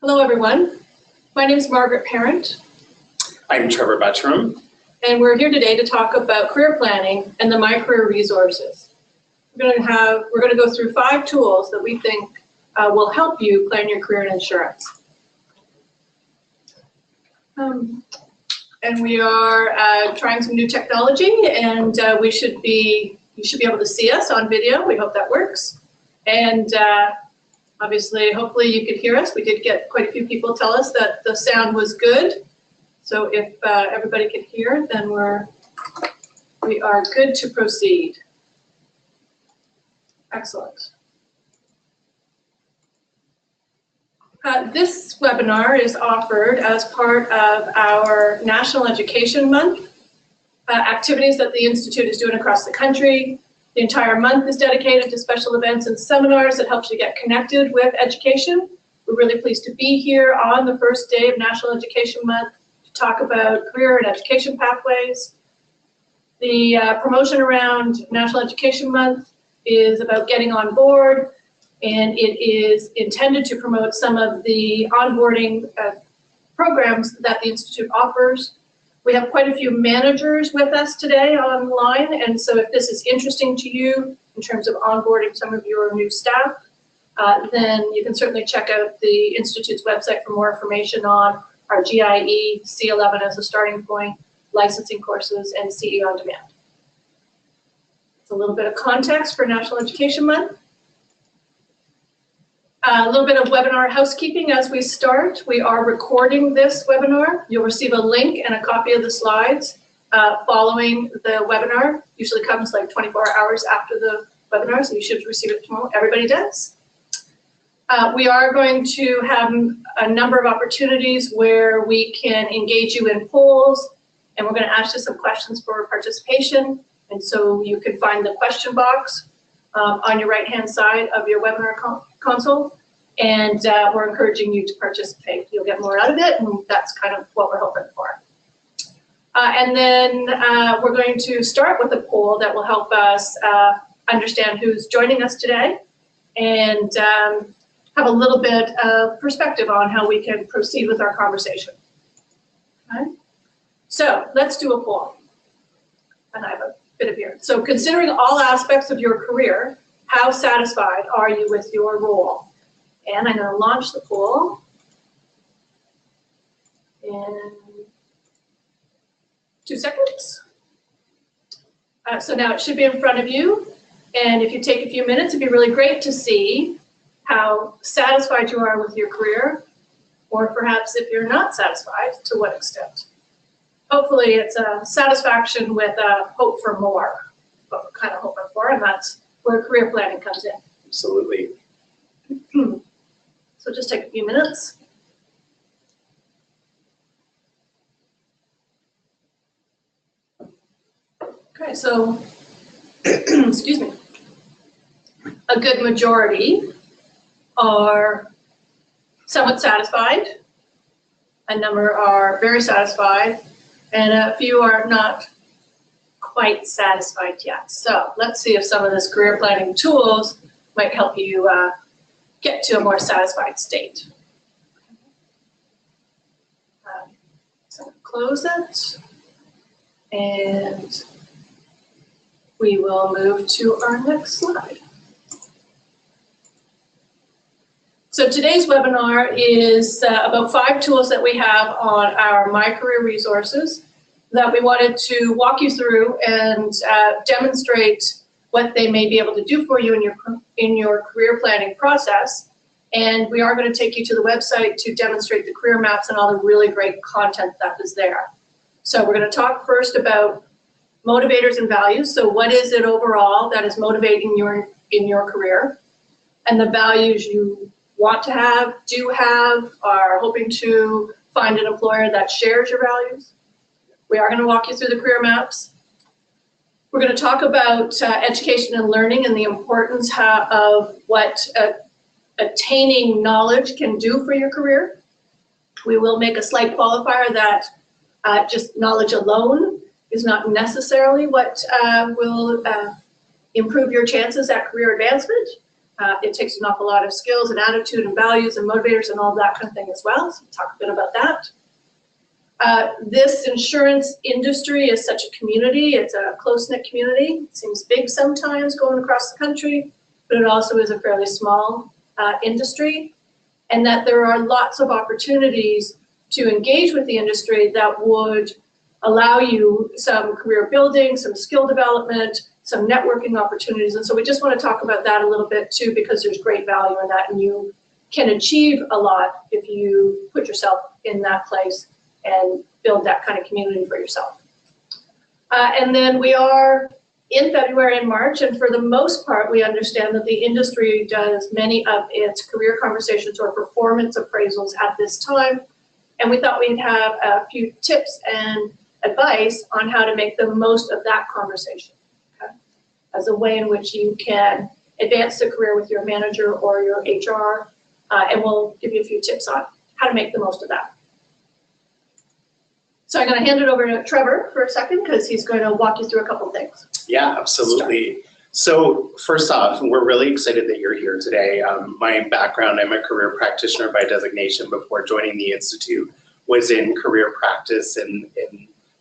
Hello, everyone. My name is Margaret Parent. I'm Trevor Buttrum. And we're here today to talk about career planning and the mycareer resources. We're going to go through 5 tools that we think will help you plan your career in insurance. And we are trying some new technology, and you should be able to see us on video. We hope that works. And obviously, hopefully you could hear us. We did get quite a few people tell us that the sound was good. So if everybody can hear, then we are good to proceed. Excellent. This webinar is offered as part of our National Education Month activities that the Institute is doing across the country. The entire month is dedicated to special events and seminars that helps you get connected with education. We're really pleased to be here on the first day of National Education Month to talk about career and education pathways. The promotion around National Education Month is about getting on board, and it is intended to promote some of the onboarding programs that the Institute offers. We have quite a few managers with us today online, and so if this is interesting to you in terms of onboarding some of your new staff, then you can certainly check out the Institute's website for more information on our GIE, C11 as a starting point, licensing courses, and CE on demand. It's a little bit of context for National Education Month. A little bit of webinar housekeeping as we start. We are recording this webinar. You'll receive a link and a copy of the slides following the webinar. Usually comes like 24 hours after the webinar, so you should receive it tomorrow. Everybody does. We are going to have a number of opportunities where we can engage you in polls, and we're going to ask you some questions for participation. And so you can find the question box on your right-hand side of your webinar console, and we're encouraging you to participate. You'll get more out of it, and that's kind of what we're hoping for. And then we're going to start with a poll that will help us understand who's joining us today and have a little bit of perspective on how we can proceed with our conversation. Okay? So let's do a poll. And I have a bit of here. So considering all aspects of your career, how satisfied are you with your role? And I'm going to launch the poll in 2 seconds. So now it should be in front of you. And if you take a few minutes, it'd be really great to see how satisfied you are with your career, or perhaps if you're not satisfied, to what extent. Hopefully it's a satisfaction with a hope for more, what we're kind of hoping for, and that's where career planning comes in. Absolutely. So just take a few minutes. Okay, so, excuse me, a good majority are somewhat satisfied, a number are very satisfied, and a few are not quite satisfied yet. So let's see if some of this career planning tools might help you get to a more satisfied state. So close it, and we will move to our next slide. So today's webinar is about 5 tools that we have on our mycareer resources that we wanted to walk you through and demonstrate what they may be able to do for you in your career planning process. And we are going to take you to the website to demonstrate the career maps and all the really great content that is there. So we're going to talk first about motivators and values. So what is it overall that is motivating you in your career, and the values you want to have, do have, are hoping to find an employer that shares your values. We are going to walk you through the career maps. We're going to talk about education and learning and the importance of what attaining knowledge can do for your career. We will make a slight qualifier that just knowledge alone is not necessarily what will improve your chances at career advancement. It takes an awful lot of skills and attitude and values and motivators and all that kind of thing as well. So we'll talk a bit about that. This insurance industry is such a community. It's a close-knit community. It seems big sometimes going across the country, but it also is a fairly small industry, and that there are lots of opportunities to engage with the industry that would allow you some career building, some skill development, some networking opportunities. And so we just want to talk about that a little bit too, because there's great value in that, and you can achieve a lot if you put yourself in that place and build that kind of community for yourself. And then we are in February and March, and for the most part, we understand that the industry does many of its career conversations or performance appraisals at this time. And we thought we'd have a few tips and advice on how to make the most of that conversation, okay? As a way in which you can advance the career with your manager or your HR, and we'll give you a few tips on how to make the most of that. So I'm going to hand it over to Trevor for a second, because he's going to walk you through a couple things. Yeah, absolutely. So first off, we're really excited that you're here today. My background, I'm a career practitioner by designation. Before joining the Institute, was in career practice and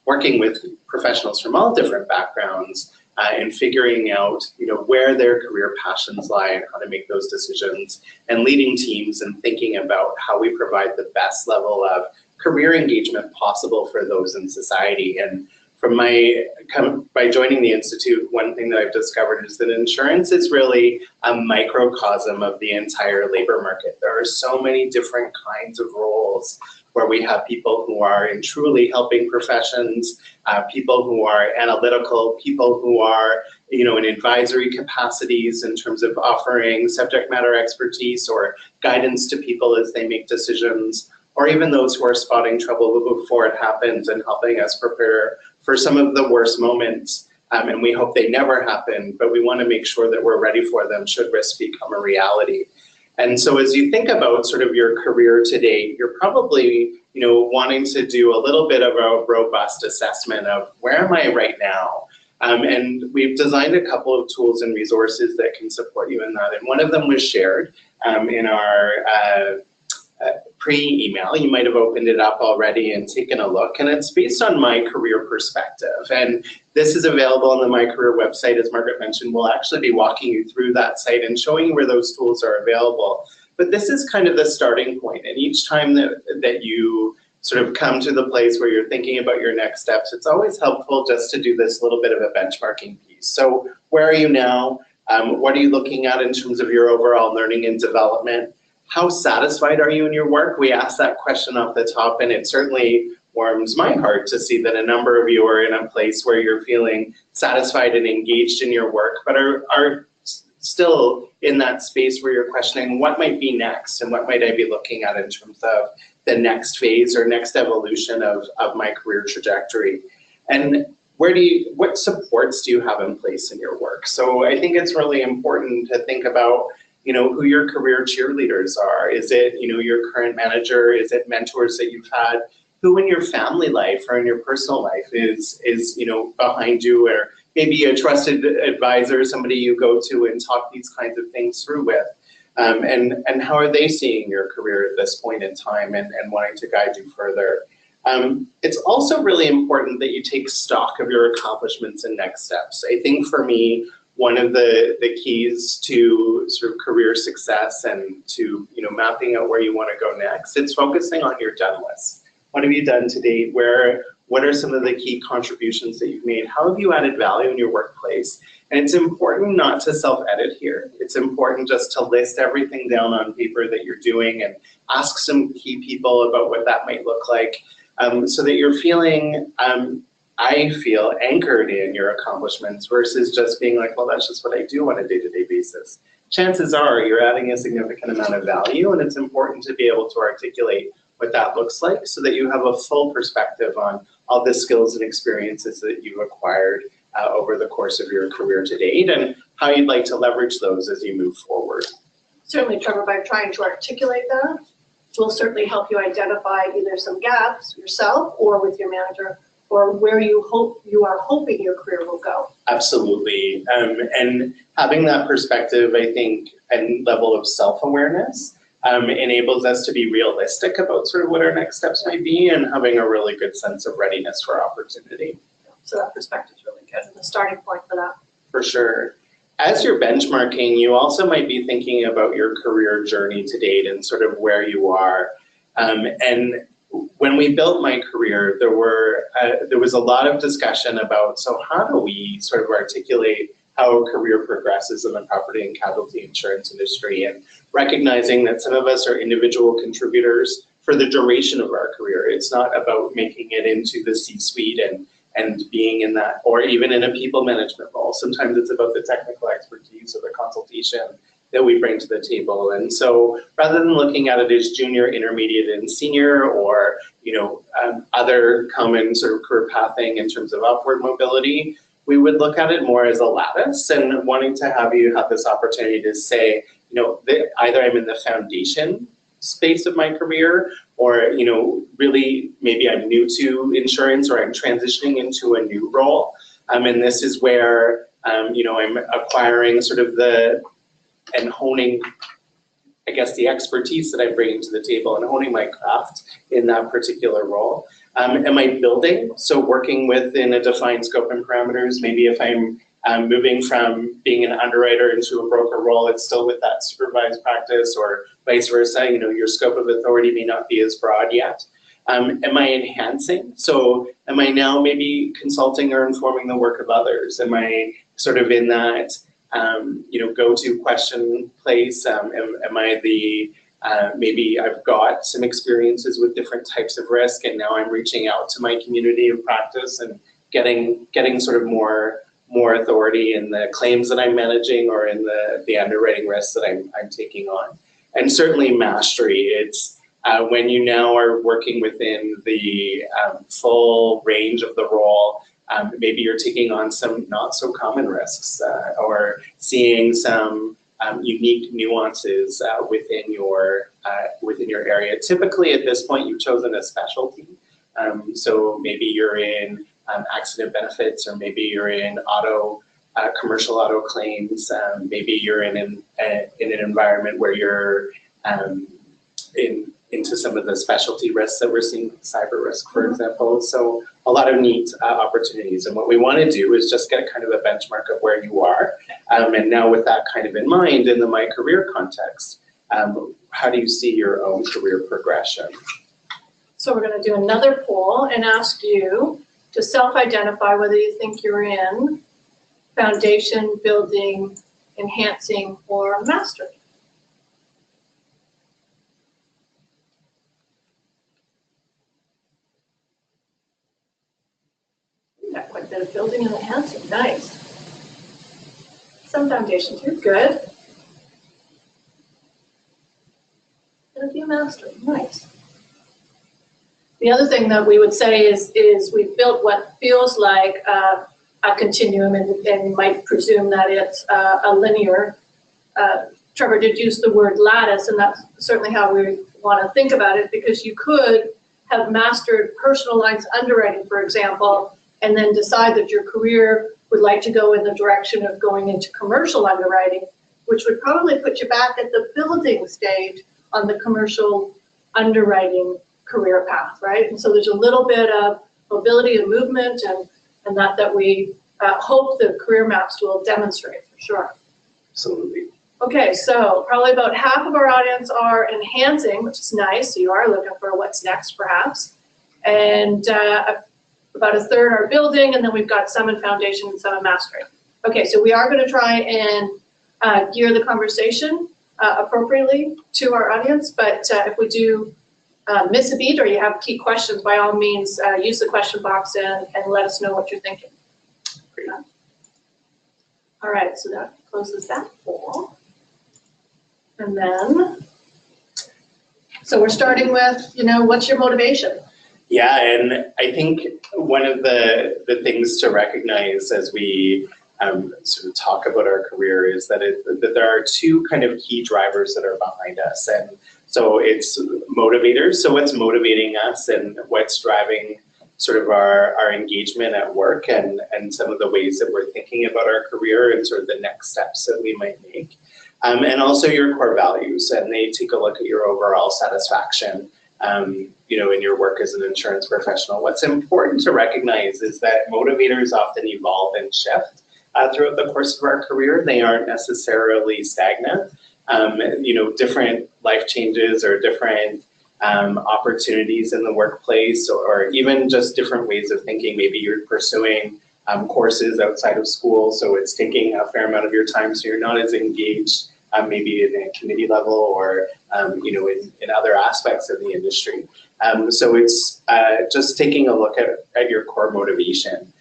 working with professionals from all different backgrounds and figuring out, where their career passions lie and how to make those decisions, and leading teams and thinking about how we provide the best level of career engagement possible for those in society. And by joining the Institute, one thing that I've discovered is that insurance is really a microcosm of the entire labor market. There are so many different kinds of roles where we have people who are in truly helping professions, people who are analytical, people who are in advisory capacities in terms of offering subject matter expertise or guidance to people as they make decisions, or even those who are spotting trouble before it happens and helping us prepare for some of the worst moments. And we hope they never happen, but we want to make sure that we're ready for them should risk become a reality. And so as you think about sort of your career to date, you're probably wanting to do a little bit of a robust assessment of where am I right now? And we've designed a couple of tools and resources that can support you in that. And one of them was shared in our pre-email. You might have opened it up already and taken a look, and it's based on My Career perspective. And this is available on the My Career website. As Margaret mentioned, we'll actually be walking you through that site and showing you where those tools are available. But this is kind of the starting point. And each time that you sort of come to the place where you're thinking about your next steps, it's always helpful just to do this little bit of a benchmarking piece. So where are you now? What are you looking at in terms of your overall learning and development? How satisfied are you in your work? We asked that question off the top, and it certainly warms my heart to see that a number of you are in a place where you're feeling satisfied and engaged in your work, but are still in that space where you're questioning what might be next and what might I be looking at in terms of the next phase or next evolution of my career trajectory. And what supports do you have in place in your work? So I think it's really important to think about who your career cheerleaders are. Is it, your current manager? Is it mentors that you've had? Who in your family life or in your personal life is behind you, or maybe a trusted advisor, somebody you go to and talk these kinds of things through with? And how are they seeing your career at this point in time and wanting to guide you further? It's also really important that you take stock of your accomplishments and next steps. I think for me, one of the keys to sort of career success and to mapping out where you want to go next, it's focusing on your done list. What have you done to date? What are some of the key contributions that you've made? How have you added value in your workplace? And it's important not to self-edit here. It's important just to list everything down on paper that you're doing and ask some key people about what that might look like, so that you're feeling I feel anchored in your accomplishments versus just being like, well, that's just what I do on a day-to-day basis. Chances are you're adding a significant amount of value, and it's important to be able to articulate what that looks like so that you have a full perspective on all the skills and experiences that you've acquired over the course of your career to date and how you'd like to leverage those as you move forward. Certainly, Trevor, by trying to articulate that, will certainly help you identify either some gaps yourself or with your manager or where you are hoping your career will go. Absolutely. And having that perspective, I think, and level of self-awareness enables us to be realistic about sort of what our next steps might be, and having a really good sense of readiness for opportunity. So that perspective is really good, and the starting point for that. For sure. As you're benchmarking, you also might be thinking about your career journey to date and sort of where you are. And when we built My Career, there was a lot of discussion about, so how do we sort of articulate how a career progresses in the property and casualty insurance industry, and recognizing that some of us are individual contributors for the duration of our career. It's not about making it into the C-suite and being in that, or even in a people management role. Sometimes it's about the technical expertise or the consultation that we bring to the table. And so rather than looking at it as junior, intermediate, and senior, or other common sort of career pathing in terms of upward mobility, we would look at it more as a lattice, and wanting to have you have this opportunity to say, either I'm in the foundation space of my career, or really maybe I'm new to insurance, or I'm transitioning into a new role, and this is where I'm acquiring sort of and honing, I guess, the expertise that I'm bringing to the table and honing my craft in that particular role. Am I building? So working within a defined scope and parameters. Maybe if I'm moving from being an underwriter into a broker role, it's still with that supervised practice, or vice versa. Your scope of authority may not be as broad yet. Am I enhancing? So am I now maybe consulting or informing the work of others? Am I sort of in that go-to question place? Am I the maybe I've got some experiences with different types of risk, and now I'm reaching out to my community of practice and getting sort of more authority in the claims that I'm managing, or in the underwriting risks that I'm taking on. And certainly mastery. It's when you now are working within the full range of the role. Maybe you're taking on some not so common risks, or seeing some unique nuances within your area. Typically at this point you've chosen a specialty. So maybe you're in accident benefits, or maybe you're in commercial auto claims. Maybe you're in an environment where you're into some of the specialty risks that we're seeing, cyber risk, for example. So a lot of neat opportunities. And what we want to do is just get kind of a benchmark of where you are. And now with that kind of in mind, in the My Career context, how do you see your own career progression? So we're going to do another poll and ask you to self-identify whether you think you're in foundation, building, enhancing, or mastery. Got quite a bit of building and enhancing. Nice. Some foundation too. Good. And a few mastery. Nice. The other thing that we would say is we've built what feels like a continuum, and might presume that it's a linear. Trevor did use the word lattice, and that's certainly how we want to think about it, because you could have mastered personal lines underwriting, for example, and then decide that your career would like to go in the direction of going into commercial underwriting, which would probably put you back at the building stage on the commercial underwriting career path, right? And so there's a little bit of mobility and movement, and that we hope the career maps will demonstrate, for sure. Absolutely. Okay, so probably about half of our audience are enhancing, which is nice. So you are looking for what's next, perhaps. And about a third are building, and then we've got some in foundation and some in mastery. Okay, so we are going to try and gear the conversation appropriately to our audience, but if we do miss a beat, or you have key questions, by all means, use the question box and let us know what you're thinking. Great. All right, so that closes that poll. And then, so we're starting with, what's your motivation? Yeah, and I think one of the things to recognize as we sort of talk about our career is that there are two kind of key drivers that are behind us. And so it's motivators. So what's motivating us and what's driving sort of our engagement at work and some of the ways that we're thinking about our career and sort of the next steps that we might make. And also your core values, and they take a look at your overall satisfaction, you know, in your work as an insurance professional. What's important to recognize is that motivators often evolve and shift throughout the course of our career. They aren't necessarily stagnant. You know, different life changes or different opportunities in the workplace, or even just different ways of thinking. Maybe you're pursuing courses outside of school, so it's taking a fair amount of your time, so you're not as engaged maybe in a committee level or you know, in other aspects of the industry. So it's just taking a look at your core motivation.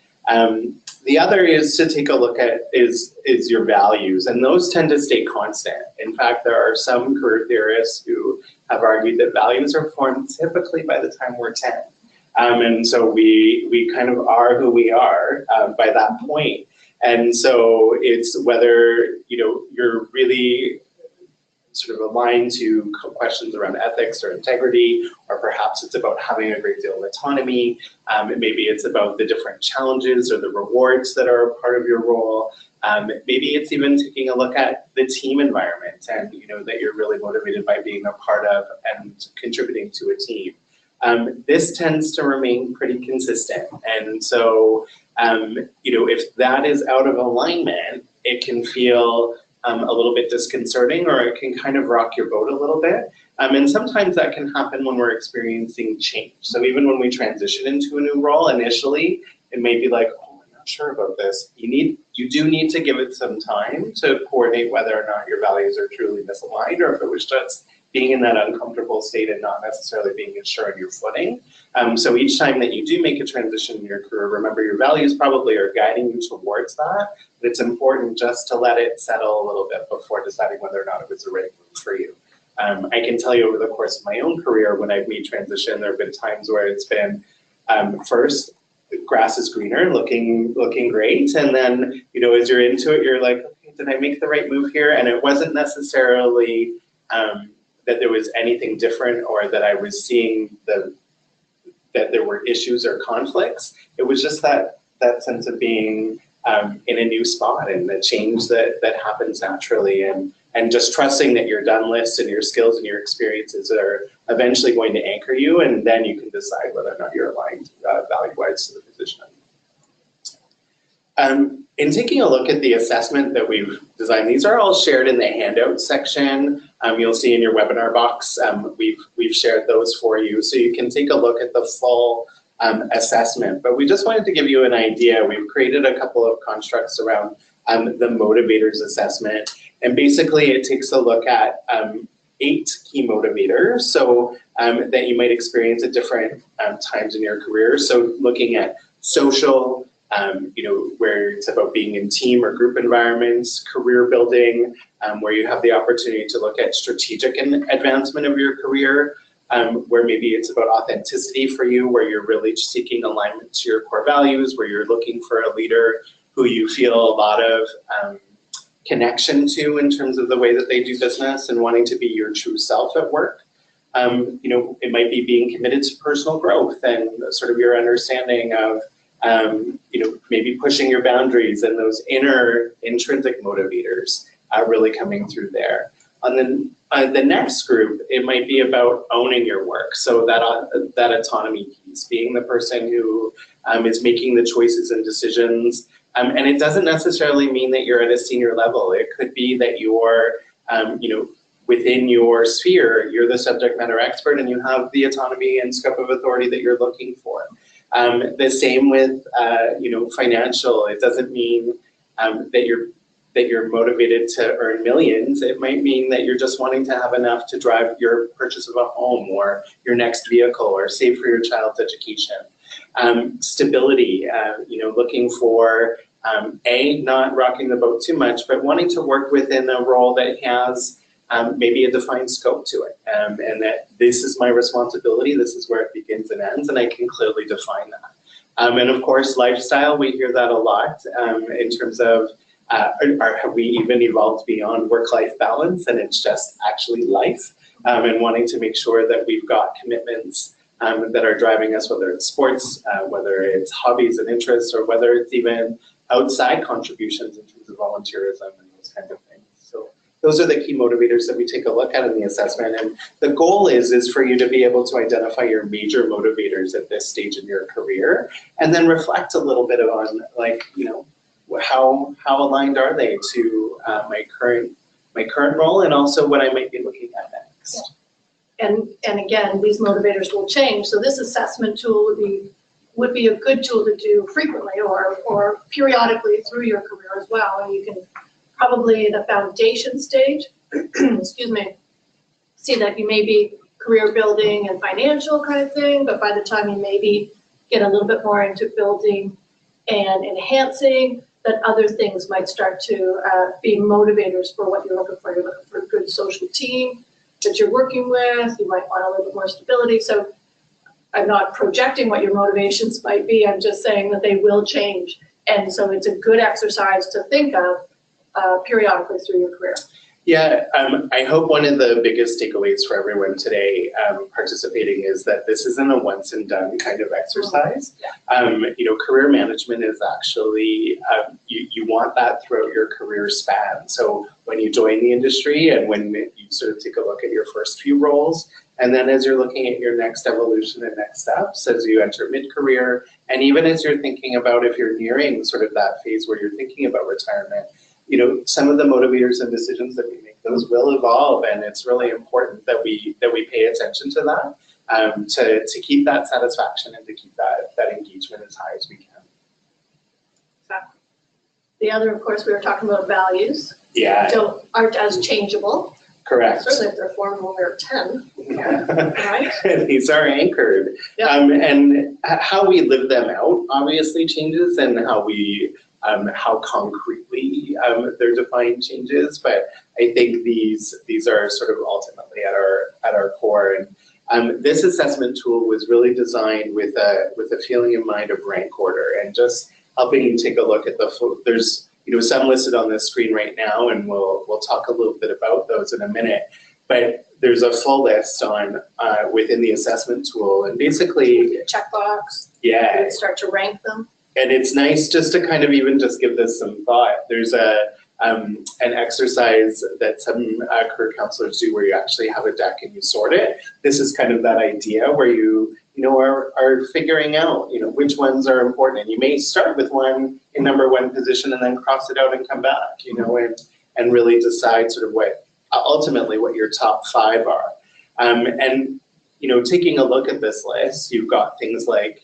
The other is to take a look at is your values, and those tend to stay constant. In fact, there are some career theorists who have argued that values are formed typically by the time we're 10. And so we kind of are who we are by that point. And so it's whether, you know, you're really sort of aligned to questions around ethics or integrity, or perhaps it's about having a great deal of autonomy. Maybe it's about the different challenges or the rewards that are a part of your role. Maybe it's even taking a look at the team environment, and you know that you're really motivated by being a part of and contributing to a team. This tends to remain pretty consistent, and so you know, if that is out of alignment, it can feel a little bit disconcerting, or it can kind of rock your boat a little bit. And sometimes that can happen when we're experiencing change. So even when we transition into a new role, initially, it may be like, oh, I'm not sure about this. You do need to give it some time to coordinate whether or not your values are truly misaligned, or if it was just being in that uncomfortable state and not necessarily being sure on your footing. So each time that you do make a transition in your career, remember your values probably are guiding you towards that, but it's important just to let it settle a little bit before deciding whether or not it was the right move for you. I can tell you over the course of my own career, when I've made transition, there have been times where it's been first, the grass is greener, looking great, and then, you know, as you're into it, you're like, okay, did I make the right move here? And it wasn't necessarily that there was anything different, or that I was seeing that there were issues or conflicts. It was just that sense of being in a new spot, and the change that happens naturally, and just trusting that your done list and your skills and your experiences are eventually going to anchor you, and then you can decide whether or not you're aligned value-wise to the position. In taking a look at the assessment that we've designed, these are all shared in the handout section. You'll see in your webinar box, we've shared those for you, so you can take a look at the full assessment. But we just wanted to give you an idea. We've created a couple of constructs around the motivators assessment, and basically it takes a look at 8 key motivators, so that you might experience at different times in your career. So looking at social, you know, where it's about being in team or group environments, career building, where you have the opportunity to look at strategic advancement of your career, where maybe it's about authenticity for you, where you're really seeking alignment to your core values, where you're looking for a leader who you feel a lot of connection to in terms of the way that they do business and wanting to be your true self at work. You know, it might be being committed to personal growth and sort of your understanding of you know, maybe pushing your boundaries, and those inner intrinsic motivators really coming through there. And then the next group, it might be about owning your work. So that autonomy piece, being the person who is making the choices and decisions. And it doesn't necessarily mean that you're at a senior level. It could be that you're, you know, within your sphere, you're the subject matter expert, and you have the autonomy and scope of authority that you're looking for. The same with, you know, financial. It doesn't mean that you're motivated to earn millions. It might mean that you're just wanting to have enough to drive your purchase of a home or your next vehicle, or save for your child's education. Stability, you know, looking for not rocking the boat too much, but wanting to work within a role that has maybe a defined scope to it, and that this is my responsibility, this is where it begins and ends, and I can clearly define that. And of course, lifestyle, we hear that a lot in terms of have we even evolved beyond work-life balance, and it's just actually life, and wanting to make sure that we've got commitments that are driving us, whether it's sports, whether it's hobbies and interests, or whether it's even outside contributions in terms of volunteerism and those kinds of things. So those are the key motivators that we take a look at in the assessment. And the goal is for you to be able to identify your major motivators at this stage in your career, and then reflect a little bit on, like, how aligned are they to my current role, and also what I might be looking at next. Yeah. And again, these motivators will change. So this assessment tool would be a good tool to do frequently or periodically through your career as well. And you can probably in the foundation stage, excuse me, see that you may be career building and financial kind of thing, but by the time you maybe get a little bit more into building and enhancing, that other things might start to be motivators for what you're looking for. You're looking for a good social team that you're working with. You might want a little bit more stability. So I'm not projecting what your motivations might be. I'm just saying that they will change. And so it's a good exercise to think of periodically through your career. Yeah, I hope one of the biggest takeaways for everyone today participating is that this isn't a once and done kind of exercise. Yeah. Career management is actually, you want that throughout your career span. So when you join the industry and when you sort of take a look at your first few roles, and then as you're looking at your next evolution and next steps, as you enter mid-career, and even as you're thinking about if you're nearing sort of that phase where you're thinking about retirement, some of the motivators and decisions that we make, those will evolve, and it's really important that we pay attention to that, to keep that satisfaction and to keep that engagement as high as we can. Exactly. The other, of course, we were talking about values. Yeah. Aren't as changeable. Correct. Certainly if they're formed when we were 10. Right? These are anchored. Yep. And how we live them out obviously changes, and how concretely they're defined changes, but I think these are sort of ultimately at our core. And this assessment tool was really designed with a feeling in mind of rank order, and just helping you take a look at there's some listed on the screen right now, and we'll talk a little bit about those in a minute. But there's a full list on within the assessment tool, and basically checkbox. Yeah. You start to rank them. And it's nice just to kind of even just give this some thought. There's an exercise that some career counselors do where you actually have a deck and you sort it. This is kind of that idea where you are figuring out which ones are important. And you may start with one in number one position and then cross it out and come back, and really decide sort of ultimately what your top 5 are. And taking a look at this list, you've got things like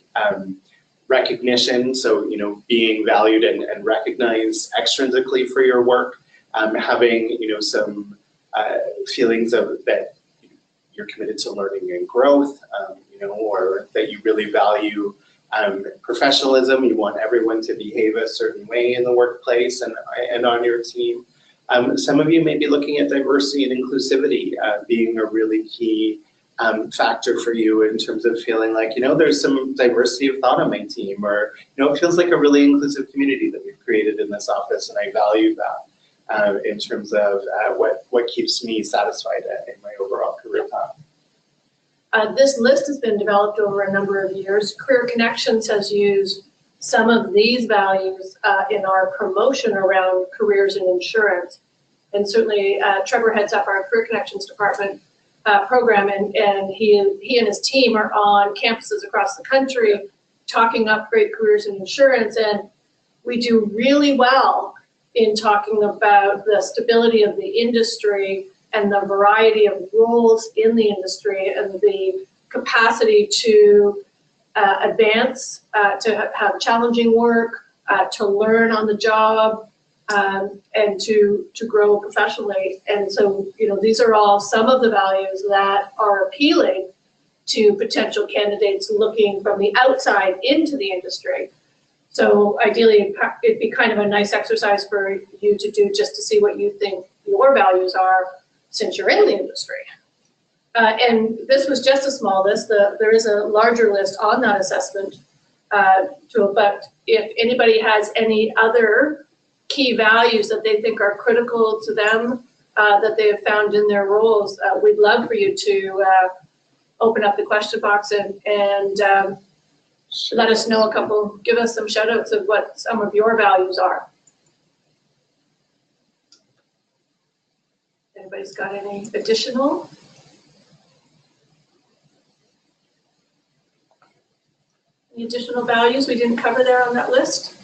recognition, so being valued and recognized extrinsically for your work, having some feelings of that you're committed to learning and growth, or that you really value professionalism. You want everyone to behave a certain way in the workplace and on your team. Some of you may be looking at diversity and inclusivity being a really key factor for you in terms of feeling like, there's some diversity of thought on my team, or, it feels like a really inclusive community that we've created in this office, and I value that in terms of what keeps me satisfied in my overall career path. This list has been developed over a number of years. Career Connections has used some of these values in our promotion around careers in insurance. And certainly Trevor heads up our Career Connections department program, and he and his team are on campuses across the country talking up great careers in insurance, and we do really well in talking about the stability of the industry and the variety of roles in the industry and the capacity to advance, to have challenging work, to learn on the job, and to grow professionally. And so, these are all some of the values that are appealing to potential candidates looking from the outside into the industry. So ideally, it'd be kind of a nice exercise for you to do, just to see what you think your values are since you're in the industry. And this was just a small list. There is a larger list on that assessment tool, but if anybody has any other key values that they think are critical to them, that they have found in their roles, we'd love for you to open up the question box and let us know give us some shout outs of what some of your values are. Anybody's got any additional? Any additional values we didn't cover there on that list?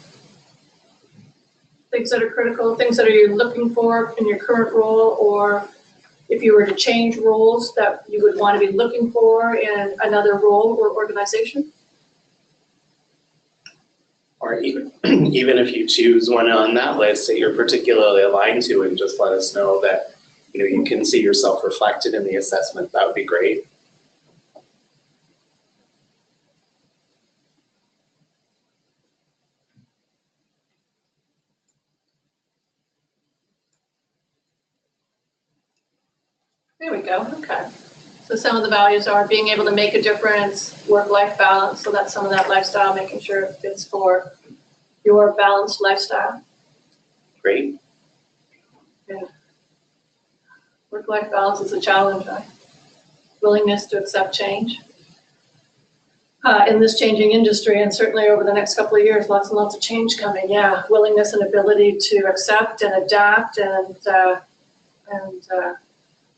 Things that are critical, things that you're looking for in your current role, or if you were to change roles that you would want to be looking for in another role or organization? Or even if you choose one on that list that you're particularly aligned to, and just let us know that you can see yourself reflected in the assessment, that would be great. There we go, okay. So some of the values are being able to make a difference, work-life balance, so that's some of that lifestyle, making sure it fits for your balanced lifestyle. Great. Yeah. Work-life balance is a challenge, right? Willingness to accept change. In this changing industry, and certainly over the next couple of years, lots and lots of change coming, yeah. Willingness and ability to accept and adapt and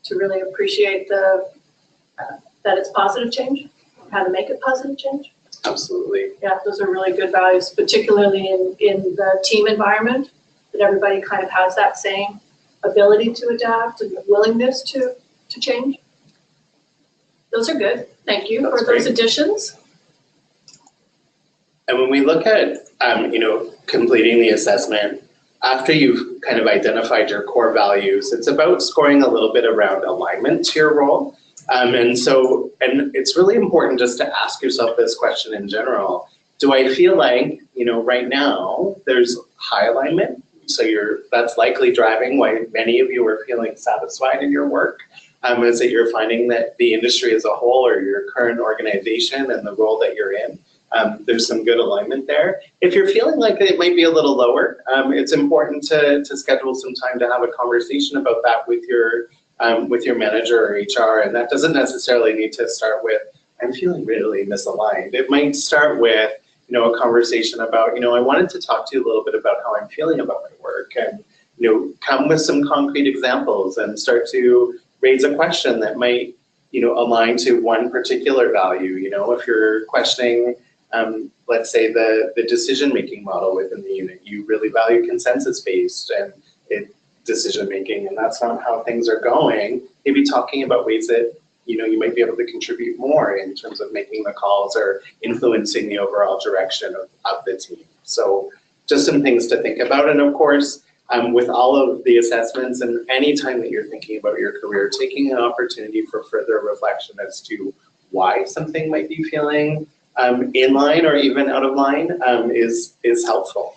to really appreciate that it's positive change, how to make it positive change. Absolutely. Yeah, those are really good values, particularly in the team environment, that everybody kind of has that same ability to adapt and the willingness to change. Those are good. Thank you for those additions. And when we look at, completing the assessment, after you've kind of identified your core values, it's about scoring a little bit around alignment to your role. And it's really important just to ask yourself this question in general. Do I feel like, right now there's high alignment? So that's likely driving why many of you are feeling satisfied in your work. Is that you're finding that the industry as a whole, or your current organization and the role that you're in, there's some good alignment there. If you're feeling like it might be a little lower, it's important to schedule some time to have a conversation about that with your manager or HR. And that doesn't necessarily need to start with, I'm feeling really misaligned. It might start with, a conversation about, I wanted to talk to you a little bit about how I'm feeling about my work, and, come with some concrete examples and start to raise a question that might, align to one particular value. If you're questioning, let's say the decision-making model within the unit, you really value consensus-based and decision-making, and that's not how things are going. Maybe talking about ways that, you might be able to contribute more in terms of making the calls or influencing the overall direction of the team. So just some things to think about. And of course, with all of the assessments and any time that you're thinking about your career, taking an opportunity for further reflection as to why something might be feeling in line or even out of line is helpful.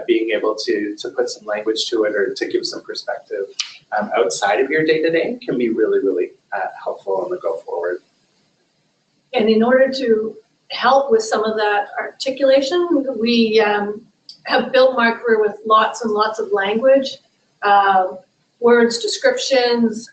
Being able to put some language to it, or to give some perspective outside of your day-to-day can be really, really helpful on the go forward. And in order to help with some of that articulation, we have built My Career with lots and lots of language, words, descriptions,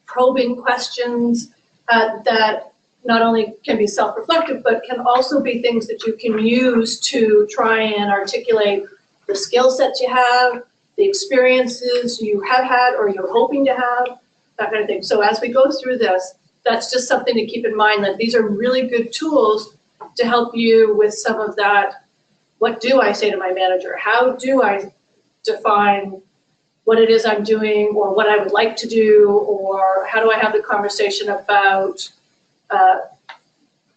probing questions that not only can be self-reflective, but can also be things that you can use to try and articulate the skill sets you have, the experiences you have had or you're hoping to have, that kind of thing. So as we go through this, that's just something to keep in mind, that these are really good tools to help you with some of that. What do I say to my manager? How do I define what it is I'm doing, or what I would like to do, or how do I have the conversation about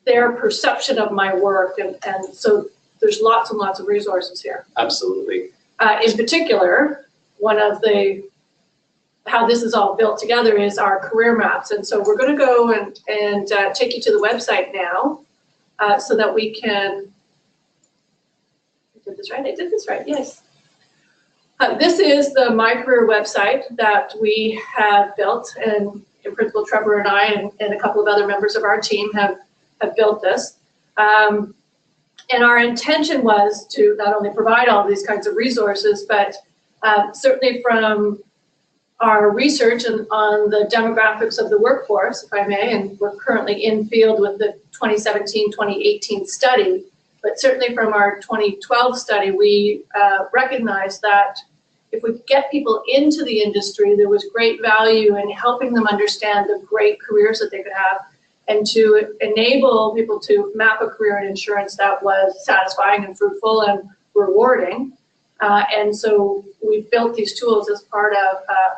their perception of my work? And so there's lots and lots of resources here. Absolutely. In particular, one of how this is all built together is our career maps. And so we're going to go and take you to the website now so that we can, I did this right, yes. This is the My Career website that we have built, and Principal Trevor and I and a couple of other members of our team have built this. And our intention was to not only provide all these kinds of resources, but certainly from our research on the demographics of the workforce, if I may, and we're currently in field with the 2017-2018 study, but certainly from our 2012 study, we recognized that if we get people into the industry, there was great value in helping them understand the great careers that they could have and to enable people to map a career in insurance that was satisfying and fruitful and rewarding. And so we built these tools as part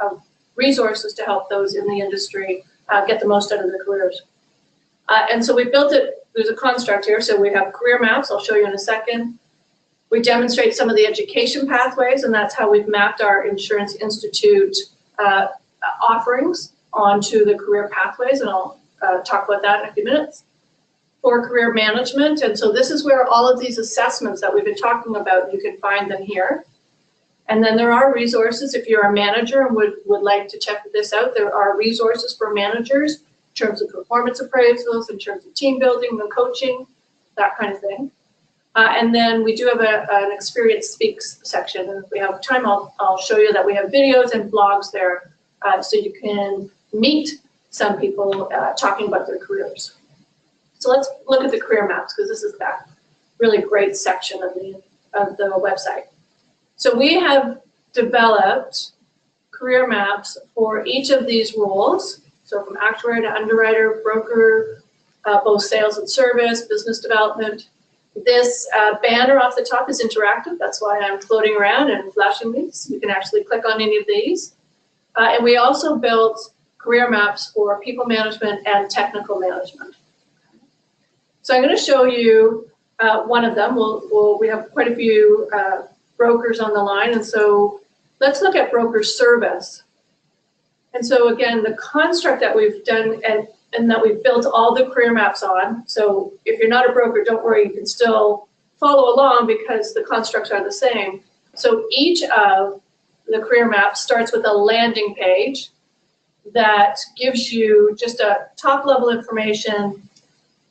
of resources to help those in the industry get the most out of their careers. And so we built it, there's a construct here, so we have career maps, I'll show you in a second. We demonstrate some of the education pathways, and that's how we've mapped our Insurance Institute offerings onto the career pathways, and I'll talk about that in a few minutes. For career management, and so this is where all of these assessments that we've been talking about, you can find them here. And then there are resources if you're a manager and would like to check this out. There are resources for managers in terms of performance appraisals, in terms of team building and coaching, that kind of thing. And then we do have an Experience Speaks section, and if we have time, I'll show you that we have videos and blogs there, so you can meet some people talking about their careers. So let's look at the career maps, because this is that really great section of the website. So we have developed career maps for each of these roles. So from actuary to underwriter, broker, both sales and service, business development. This banner off the top is interactive. That's why I'm floating around and flashing these. You can actually click on any of these. And we also built career maps for people management and technical management. So I'm going to show you one of them. We have quite a few brokers on the line, and so let's look at broker service. And so again, the construct that we've done and that we've built all the career maps on, so if you're not a broker, don't worry, you can still follow along because the constructs are the same. So each of the career maps starts with a landing page that gives you just a top level information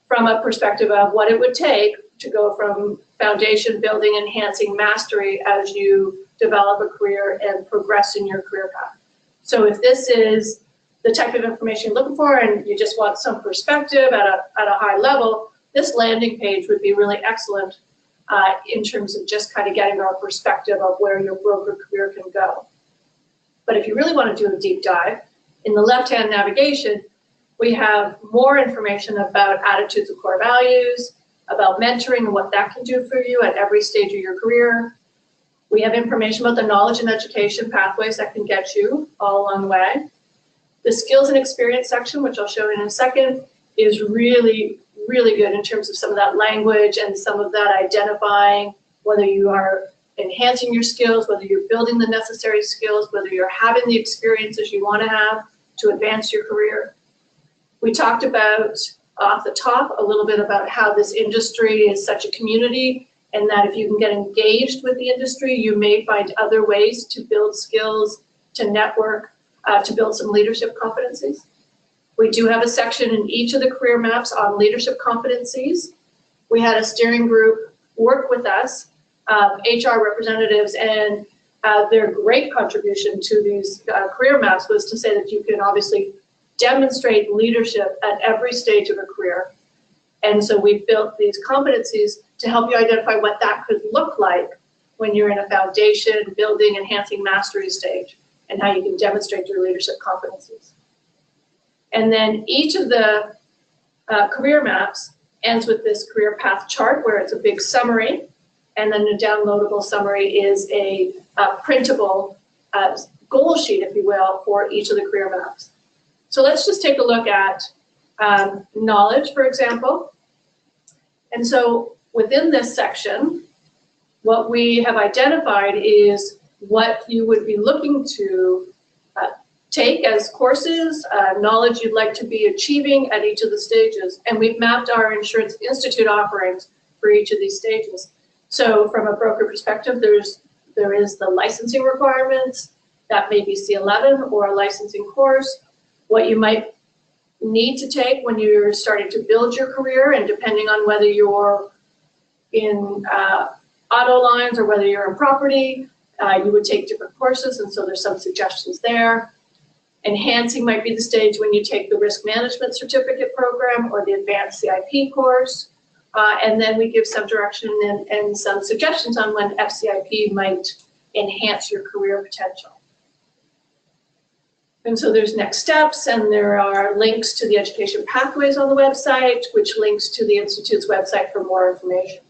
from a perspective of what it would take to go from foundation, building, enhancing, mastery as you develop a career and progress in your career path. So if this is the type of information you're looking for and you just want some perspective at a high level, this landing page would be really excellent in terms of just kind of getting our perspective of where your broker career can go. But if you really want to do a deep dive, in the left-hand navigation, we have more information about attitudes and core values, about mentoring and what that can do for you at every stage of your career. We have information about the knowledge and education pathways that can get you all along the way. The skills and experience section, which I'll show you in a second, is really, really good in terms of some of that language and some of that identifying whether you are enhancing your skills, whether you're building the necessary skills, whether you're having the experiences you want to have to advance your career. We talked about off the top a little bit about how this industry is such a community, and that if you can get engaged with the industry, you may find other ways to build skills, to network, to build some leadership competencies. We do have a section in each of the career maps on leadership competencies. We had a steering group work with us, HR representatives, and their great contribution to these career maps was to say that you can obviously demonstrate leadership at every stage of a career. And so we built these competencies to help you identify what that could look like when you're in a foundation, building, enhancing, mastery stage, and how you can demonstrate your leadership competencies. And then each of the career maps ends with this career path chart where it's a big summary, and then the downloadable summary is a printable goal sheet, if you will, for each of the career maps. So let's just take a look at knowledge, for example. And so within this section, what we have identified is what you would be looking to take as courses, knowledge you'd like to be achieving at each of the stages. And we've mapped our Insurance Institute offerings for each of these stages. So from a broker perspective, there is the licensing requirements, that may be C11 or a licensing course, what you might need to take when you're starting to build your career, and depending on whether you're in auto lines or whether you're in property, you would take different courses, and so there's some suggestions there. Enhancing might be the stage when you take the risk management certificate program or the advanced CIP course. And then we give some direction and some suggestions on when FCIP might enhance your career potential. And so there's next steps, and there are links to the education pathways on the website, which links to the Institute's website for more information.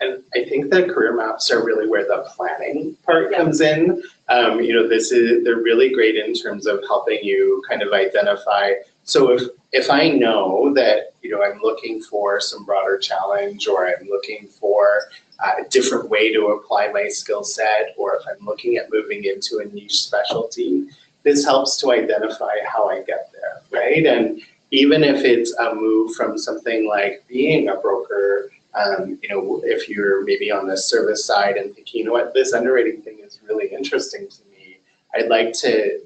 And I think the career maps are really where the planning part comes in. You know, they're really great in terms of helping you kind of identify. So if I know that, you know, I'm looking for some broader challenge, or I'm looking for a different way to apply my skill set, or if I'm looking at moving into a niche specialty, this helps to identify how I get there, right? And even if it's a move from something like being a broker, you know, if you're maybe on the service side and thinking, you know what, this underwriting thing is really interesting to me, I'd like to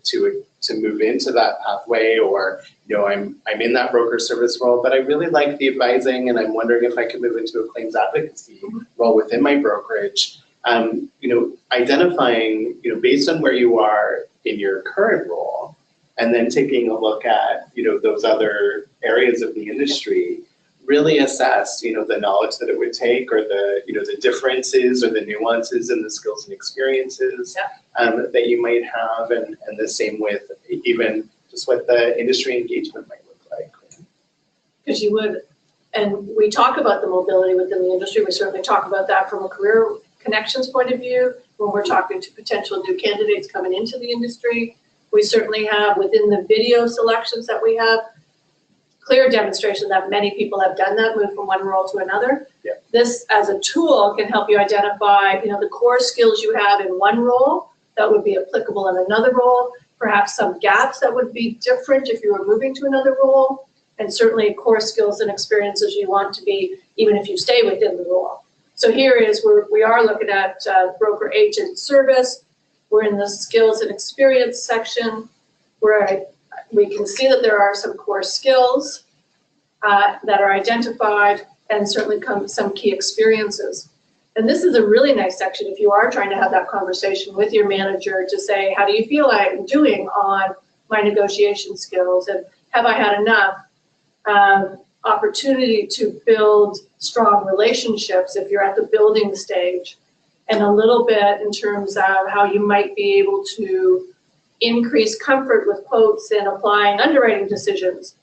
move into that pathway, or, you know, I'm in that broker service role, but I really like the advising, and I'm wondering if I could move into a claims advocacy role within my brokerage. You know, identifying, you know, based on where you are in your current role, and then taking a look at, you know, those other areas of the industry, really assess, you know, the knowledge that it would take, or the, you know, the differences or the nuances in the skills and experiences that you might have, and the same with even just what the industry engagement might look like. Because you would, and we talk about the mobility within the industry, we certainly talk about that from a career connections point of view, when we're talking to potential new candidates coming into the industry. We certainly have, within the video selections that we have, clear demonstration that many people have done that, move from one role to another. Yeah. This as a tool can help you identify, you know, the core skills you have in one role that would be applicable in another role, perhaps some gaps that would be different if you were moving to another role, and certainly core skills and experiences you want to be, even if you stay within the role. So here is where we are looking at broker agent service. We're in the skills and experience section, where we can see that there are some core skills that are identified, and certainly some key experiences. And this is a really nice section if you are trying to have that conversation with your manager to say, how do you feel I'm doing on my negotiation skills, and have I had enough opportunity to build strong relationships if you're at the building stage, and a little bit in terms of how you might be able to increase comfort with quotes and applying underwriting decisions.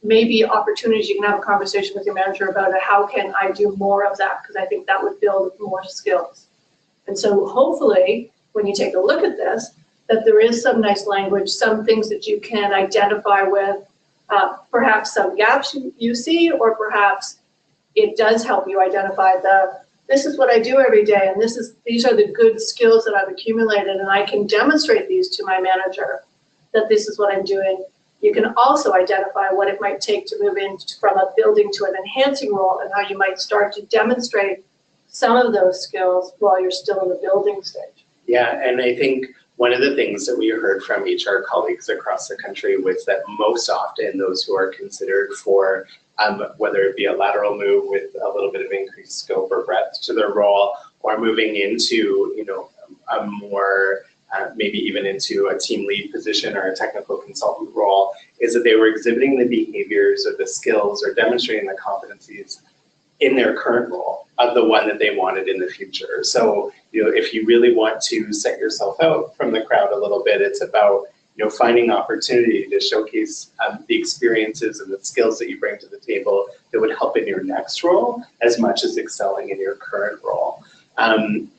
Maybe opportunities you can have a conversation with your manager about how can I do more of that, because I think that would build more skills. And so hopefully when you take a look at this, that there is some nice language, some things that you can identify with, perhaps some gaps you see, or perhaps it does help you identify this is what I do every day, and these are the good skills that I've accumulated, and I can demonstrate these to my manager, that this is what I'm doing. You can also identify what it might take to move in from a building to an enhancing role, and how you might start to demonstrate some of those skills while you're still in the building stage. Yeah, and I think one of the things that we heard from HR colleagues across the country was that most often those who are considered for whether it be a lateral move with a little bit of increased scope or breadth to their role, or moving into, you know, a more maybe even into a team lead position or a technical consultant role, is that they were exhibiting the behaviors or the skills or demonstrating the competencies in their current role of the one that they wanted in the future. So, you know, if you really want to set yourself out from the crowd a little bit, it's about, you know, finding opportunity to showcase the experiences and the skills that you bring to the table that would help in your next role as much as excelling in your current role.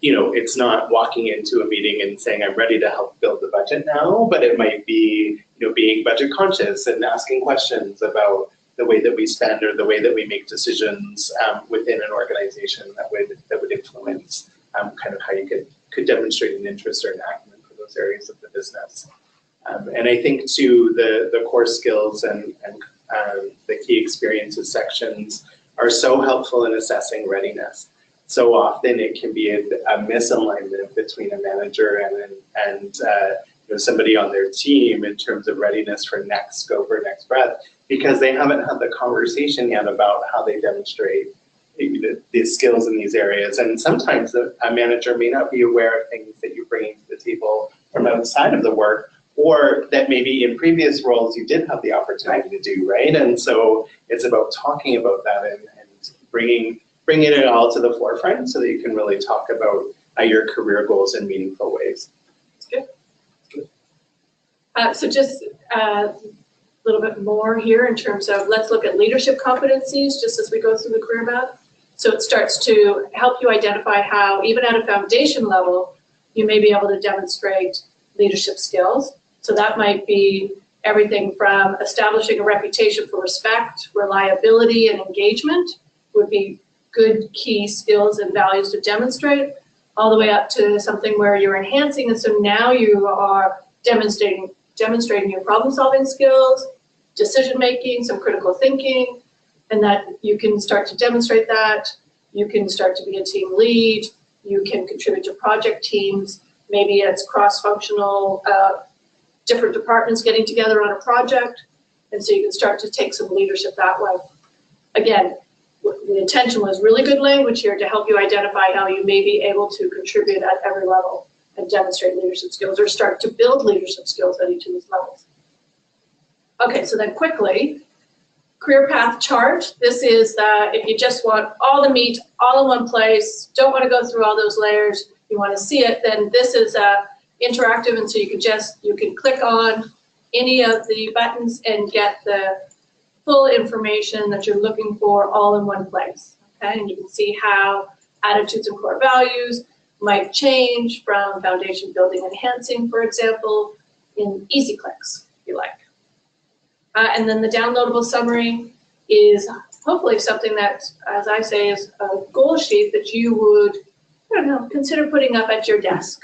You know, it's not walking into a meeting and saying, I'm ready to help build the budget now, but it might be, you know, being budget conscious and asking questions about the way that we spend or the way that we make decisions within an organization that would influence kind of how you could demonstrate an interest or an acumen for those areas of the business. And I think too, the core skills and the key experiences sections are so helpful in assessing readiness. So often it can be a misalignment between a manager and you know, somebody on their team in terms of readiness for next scope or next breadth, because they haven't had the conversation yet about how they demonstrate the skills in these areas. And sometimes a manager may not be aware of things that you're bringing to the table from outside of the work, or that maybe in previous roles you did have the opportunity to do, right? And so it's about talking about that and bringing it all to the forefront so that you can really talk about your career goals in meaningful ways. That's good. So just a little bit more here in terms of, let's look at leadership competencies just as we go through the career path. So it starts to help you identify how, even at a foundation level, you may be able to demonstrate leadership skills. So that might be everything from establishing a reputation for respect, reliability, and engagement would be good key skills and values to demonstrate, all the way up to something where you're enhancing, and so now you are demonstrating your problem-solving skills, decision-making, some critical thinking, and that you can start to demonstrate that. You can start to be a team lead. You can contribute to project teams. Maybe it's cross-functional, different departments getting together on a project, and so you can start to take some leadership that way. Again, the intention was really good language here to help you identify how you may be able to contribute at every level and demonstrate leadership skills or start to build leadership skills at each of these levels. Okay, so then quickly, career path chart. This is if you just want all the meat all in one place, don't want to go through all those layers, you want to see it, then this is interactive, and so you can click on any of the buttons and get the full information that you're looking for all in one place. Okay, and you can see how attitudes and core values might change from foundation building enhancing, for example, in easy clicks, if you like. And then the downloadable summary is hopefully something that, as I say, is a goal sheet that you would, I don't know, consider putting up at your desk.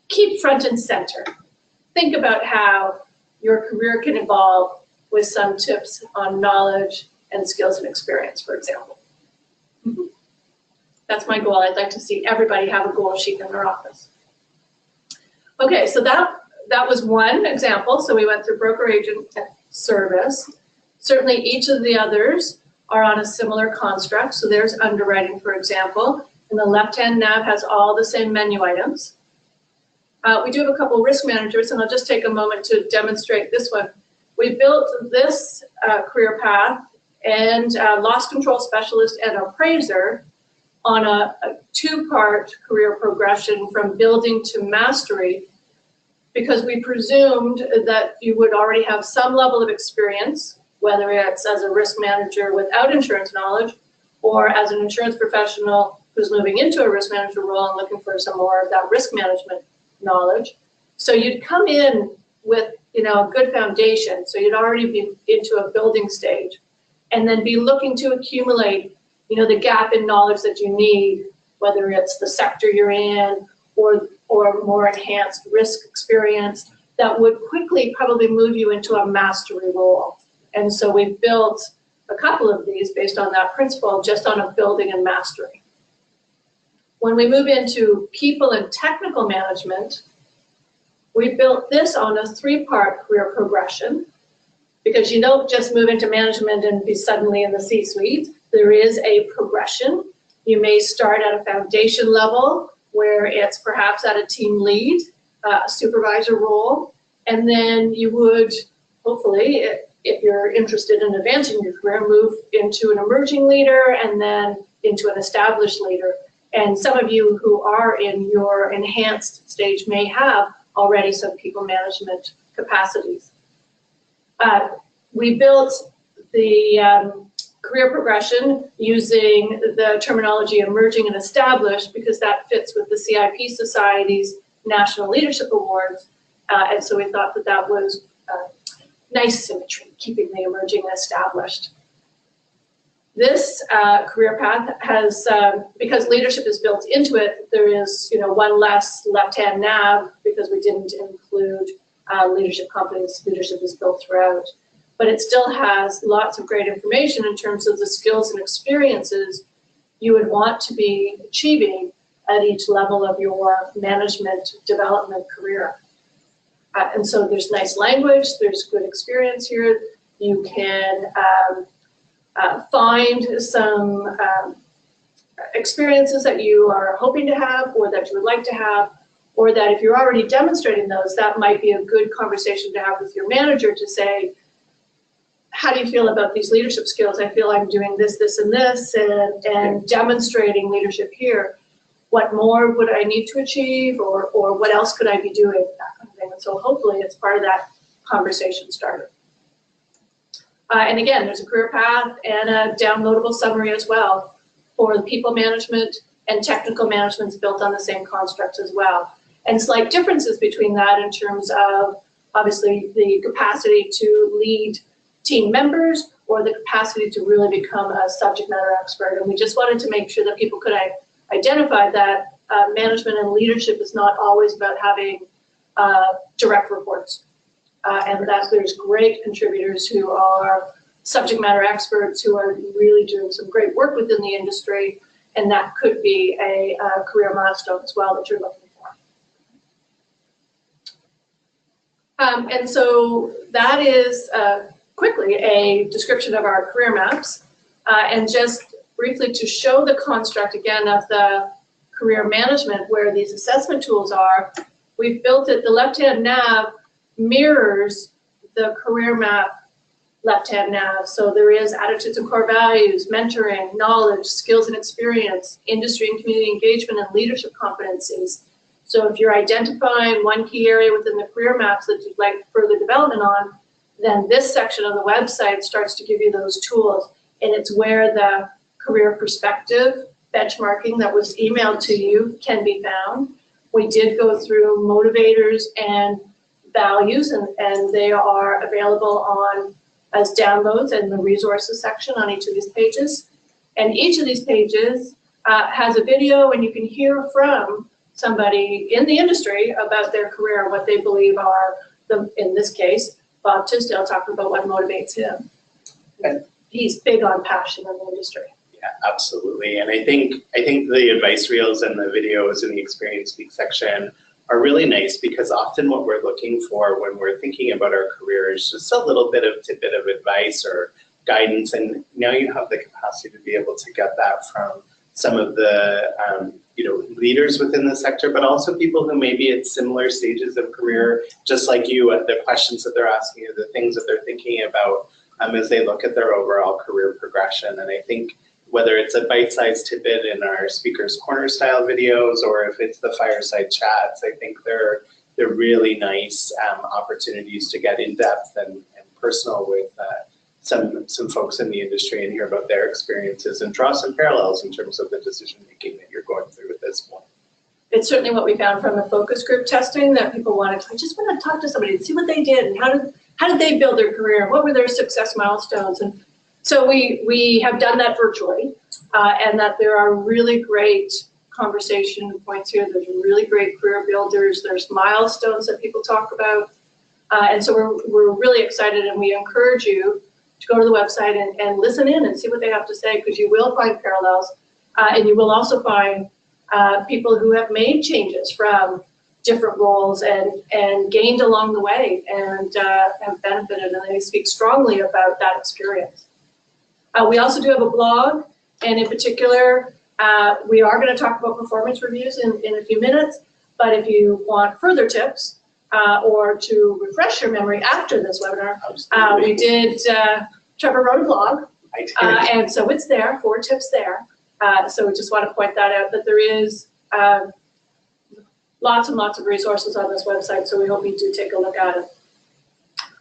Keep front and center. Think about how your career can evolve with some tips on knowledge and skills and experience, for example. That's my goal. I'd like to see everybody have a goal sheet in their office. Okay, so that was one example. So we went through broker agent service. Certainly each of the others are on a similar construct. So there's underwriting, for example, and the left-hand nav has all the same menu items. We do have a couple of risk managers, and I'll just take a moment to demonstrate this one. We built this career path and loss control specialist and appraiser on a two-part career progression from building to mastery, because we presumed that you would already have some level of experience, whether it's as a risk manager without insurance knowledge or as an insurance professional who's moving into a risk manager role and looking for some more of that risk management knowledge. So you'd come in with a good foundation, so you'd already be into a building stage, and then be looking to accumulate the gap in knowledge that you need, whether it's the sector you're in or more enhanced risk experience that would quickly probably move you into a mastery role. And so we've built a couple of these based on that principle, just on a building and mastery. When we move into people and technical management, we built this on a three-part career progression, because you don't just move into management and be suddenly in the C-suite. There is a progression. You may start at a foundation level where it's perhaps at a team lead, supervisor role, and then you would hopefully, if you're interested in advancing your career, move into an emerging leader and then into an established leader. And some of you who are in your enhanced stage may have already some people management capacities. We built the career progression using the terminology emerging and established, because that fits with the CIP Society's National Leadership Awards. And so we thought that that was nice symmetry, keeping the emerging and established. This career path has, because leadership is built into it, there is one less left-hand nav because we didn't include leadership competence. Leadership is built throughout. But it still has lots of great information in terms of the skills and experiences you would want to be achieving at each level of your management development career. And so there's nice language, there's good experience here. You can find some experiences that you are hoping to have or that you would like to have, or that if you're already demonstrating those, that might be a good conversation to have with your manager to say, how do you feel about these leadership skills? I feel I'm doing this, this, and this, and demonstrating leadership here. What more would I need to achieve, or what else could I be doing, that kind of thing. And so hopefully it's part of that conversation starter. And again, there's a career path and a downloadable summary as well for the people management and technical management's built on the same constructs as well. And slight differences between that in terms of obviously the capacity to lead team members or the capacity to really become a subject matter expert. And we just wanted to make sure that people could identify that management and leadership is not always about having direct reports. And that there's great contributors who are subject matter experts who are really doing some great work within the industry, and that could be a career milestone as well that you're looking for. And so that is quickly a description of our career maps, and just briefly to show the construct again of the career management where these assessment tools are, we've built it, the left-hand nav mirrors the career map left-hand nav. So there is attitudes and core values, mentoring, knowledge, skills and experience, industry and community engagement, and leadership competencies. So if you're identifying one key area within the career maps that you'd like further development on, then this section of the website starts to give you those tools. And it's where the career perspective benchmarking that was emailed to you can be found. We did go through motivators and values, and they are available on as downloads in the resources section on each of these pages. And each of these pages has a video, and you can hear from somebody in the industry about their career, what they believe are, in this case, Bob Tisdale talking about what motivates him. And he's big on passion in the industry. Yeah, absolutely. And I think the advice reels and the videos in the experience week section are really nice, because often what we're looking for when we're thinking about our career is just a little bit of tidbit of advice or guidance, and now you have the capacity to be able to get that from some of the leaders within the sector, but also people who may be at similar stages of career, just like you, the questions that they're asking you, the things that they're thinking about as they look at their overall career progression. And I think whether it's a bite-sized tidbit in our Speaker's Corner style videos, or if it's the fireside chats, I think they're really nice opportunities to get in depth and personal with some folks in the industry and hear about their experiences and draw some parallels in terms of the decision making that you're going through at this point. It's certainly what we found from the focus group testing, that people wanted, I just want to talk to somebody and see what they did and how did they build their career, what were their success milestones. And so we have done that virtually, and that there are really great conversation points here. There's really great career builders. There's milestones that people talk about. And so we're really excited, and we encourage you to go to the website and listen in and see what they have to say, because you will find parallels, and you will also find people who have made changes from different roles and gained along the way and have benefited, and they speak strongly about that experience. We also do have a blog, and in particular, we are going to talk about performance reviews in a few minutes, but if you want further tips or to refresh your memory after this webinar, we did, Trevor wrote a blog, and so it's there, 4 tips there. So we just want to point that out, that there is lots and lots of resources on this website, so we hope you do take a look at it.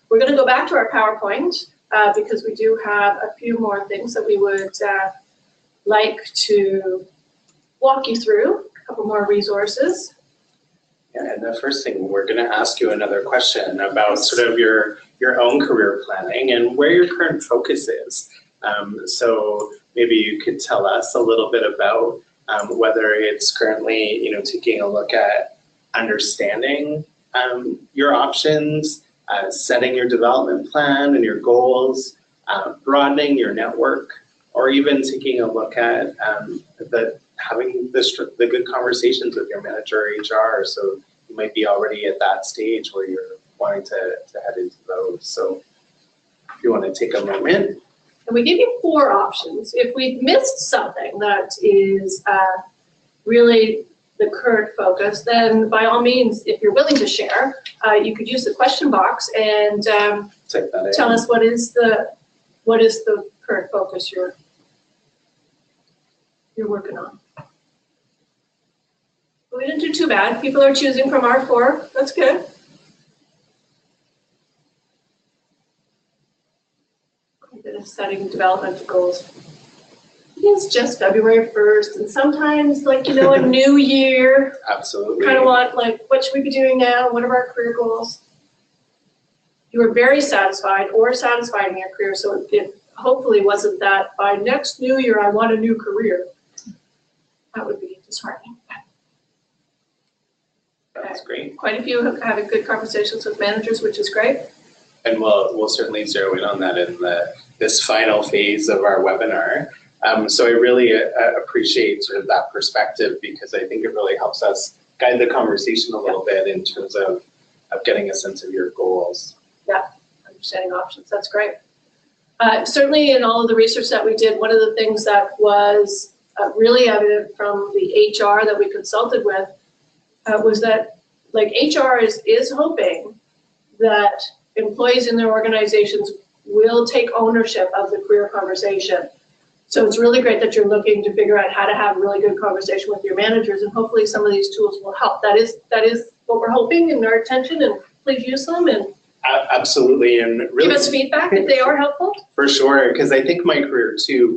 We're going to go back to our PowerPoint because we do have a few more things that we would like to walk you through, a couple more resources. Yeah, and the first thing, we're going to ask you another question about sort of your own career planning and where your current focus is. So maybe you could tell us a little bit about whether it's currently, taking a look at understanding your options, setting your development plan and your goals, broadening your network, or even taking a look at having the good conversations with your manager or HR. So you might be already at that stage where you're wanting to head into those. So if you want to take a moment. And we give you 4 options. If we've missed something that is really the current focus, then by all means, if you're willing to share, you could use the question box and tell us what is the current focus you're working on. We didn't do too bad. People are choosing from our 4. That's good. A bit of setting developmental goals. It is just February 1st, and sometimes, like, you know, a new year. Absolutely. Kind of want, like, what should we be doing now? What are our career goals? You were very satisfied or satisfied in your career, so it hopefully wasn't that by next new year I want a new career. That would be disheartening. That's great. Quite a few have having good conversations with managers, which is great. And we'll certainly zero in on that in this final phase of our webinar. So I really appreciate sort of that perspective, because I think it really helps us guide the conversation a little bit in terms of getting a sense of your goals. Yeah, understanding options. That's great. Certainly in all of the research that we did, one of the things that was really evident from the HR that we consulted with was that, like, HR is hoping that employees in their organizations will take ownership of the career conversation. So it's really great that you're looking to figure out how to have a really good conversation with your managers, and hopefully some of these tools will help. That is what we're hoping and our intention, and please use them and absolutely, and really give us feedback if they are helpful. For sure, because I think my career too,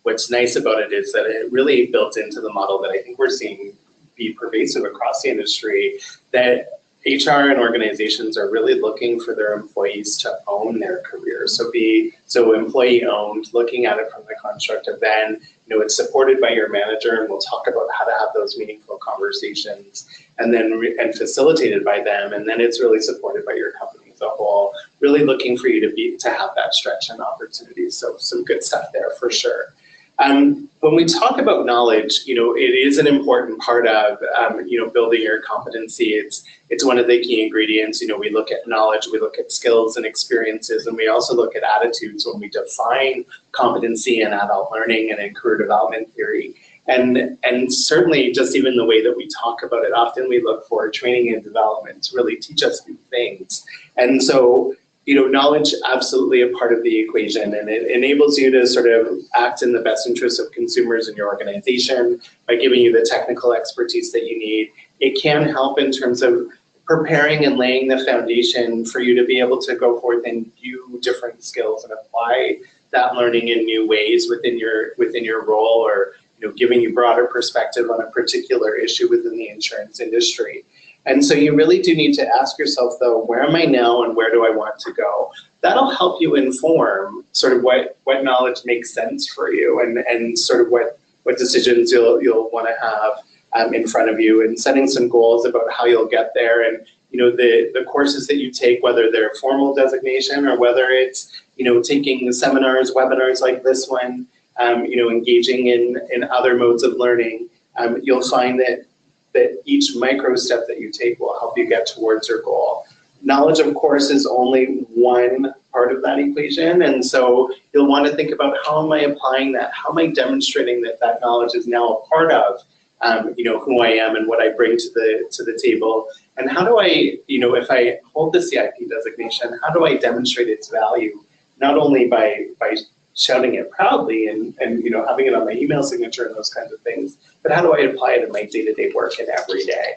what's nice about it is that it really built into the model that I think we're seeing be pervasive across the industry, that HR and organizations are really looking for their employees to own their career. So employee owned, looking at it from the construct of then, you know, it's supported by your manager, and we'll talk about how to have those meaningful conversations, and then and facilitated by them, and then it's really supported by your company as a whole, really looking for you to have that stretch and opportunity. So some good stuff there for sure. When we talk about knowledge, you know, it is an important part of, you know, building your competency. It's one of the key ingredients. You know, we look at knowledge, we look at skills and experiences, and we also look at attitudes when we define competency in adult learning and in career development theory. And certainly just even the way that we talk about it, often we look for training and development to really teach us new things. And so, you know, knowledge absolutely a part of the equation, and it enables you to sort of act in the best interest of consumers in your organization by giving you the technical expertise that you need. It can help in terms of preparing and laying the foundation for you to be able to go forth and view different skills and apply that learning in new ways within your role, or, you know, giving you broader perspective on a particular issue within the insurance industry. And so you really do need to ask yourself, though, where am I now and where do I want to go? That'll help you inform sort of what knowledge makes sense for you, and sort of what decisions you'll want to have in front of you, and setting some goals about how you'll get there. And, you know, the courses that you take, whether they're formal designation or whether it's, you know, taking seminars, webinars like this one, you know, engaging in other modes of learning, you'll find that each micro step that you take will help you get towards your goal. Knowledge, of course, is only one part of that equation, and so you'll want to think about, how am I applying that? How am I demonstrating that knowledge is now a part of, you know, who I am and what I bring to the table? And how do I, you know, if I hold the CIP designation, how do I demonstrate its value? Not only by shouting it proudly and you know, having it on my email signature and those kinds of things, but how do I apply it in my day-to-day work and every day?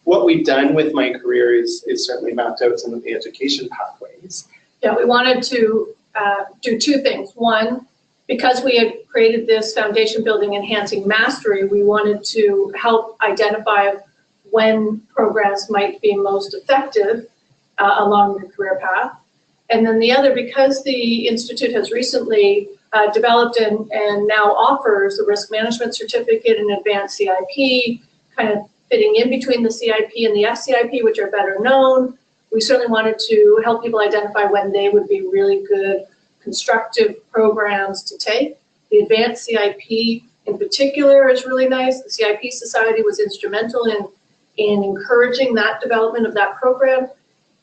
What we've done with my career is certainly mapped out some of the education pathways. Yeah, we wanted to do two things. One, because we had created this foundation building enhancing mastery, we wanted to help identify when programs might be most effective along your career path. And then the other, because the Institute has recently developed and now offers the risk management certificate and advanced CIP, kind of fitting in between the CIP and the SCIP, which are better known. We certainly wanted to help people identify when they would be really good constructive programs to take. The advanced CIP in particular is really nice. The CIP Society was instrumental in encouraging that development of that program.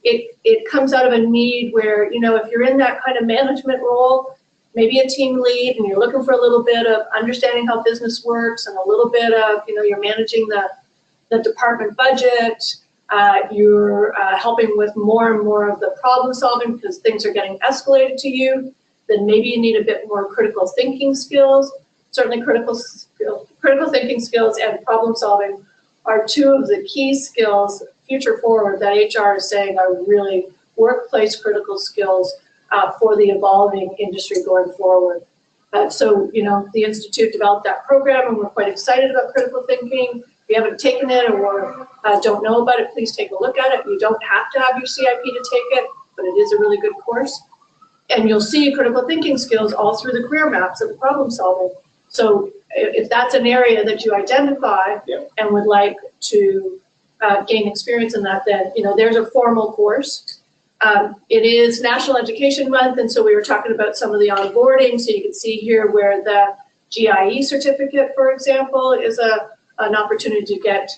It comes out of a need where, you know, if you're in that kind of management role, maybe a team lead and you're looking for a little bit of understanding how business works and a little bit of, you're managing the department budget, you're helping with more and more of the problem solving because things are getting escalated to you, then maybe you need a bit more critical thinking skills. Certainly critical thinking skills and problem solving are two of the key skills future forward that HR is saying are really workplace critical skills for the evolving industry going forward. So, the Institute developed that program and we're quite excited about critical thinking. If you haven't taken it or don't know about it, please take a look at it. You don't have to have your CIP to take it, but it is a really good course. And you'll see critical thinking skills all through the career maps of the problem solving. So if that's an area that you identify and would like to gain experience in that, then there's a formal course. It is National Education Month, and so we were talking about some of the onboarding. So you can see here where the GIE certificate, for example, is an opportunity to get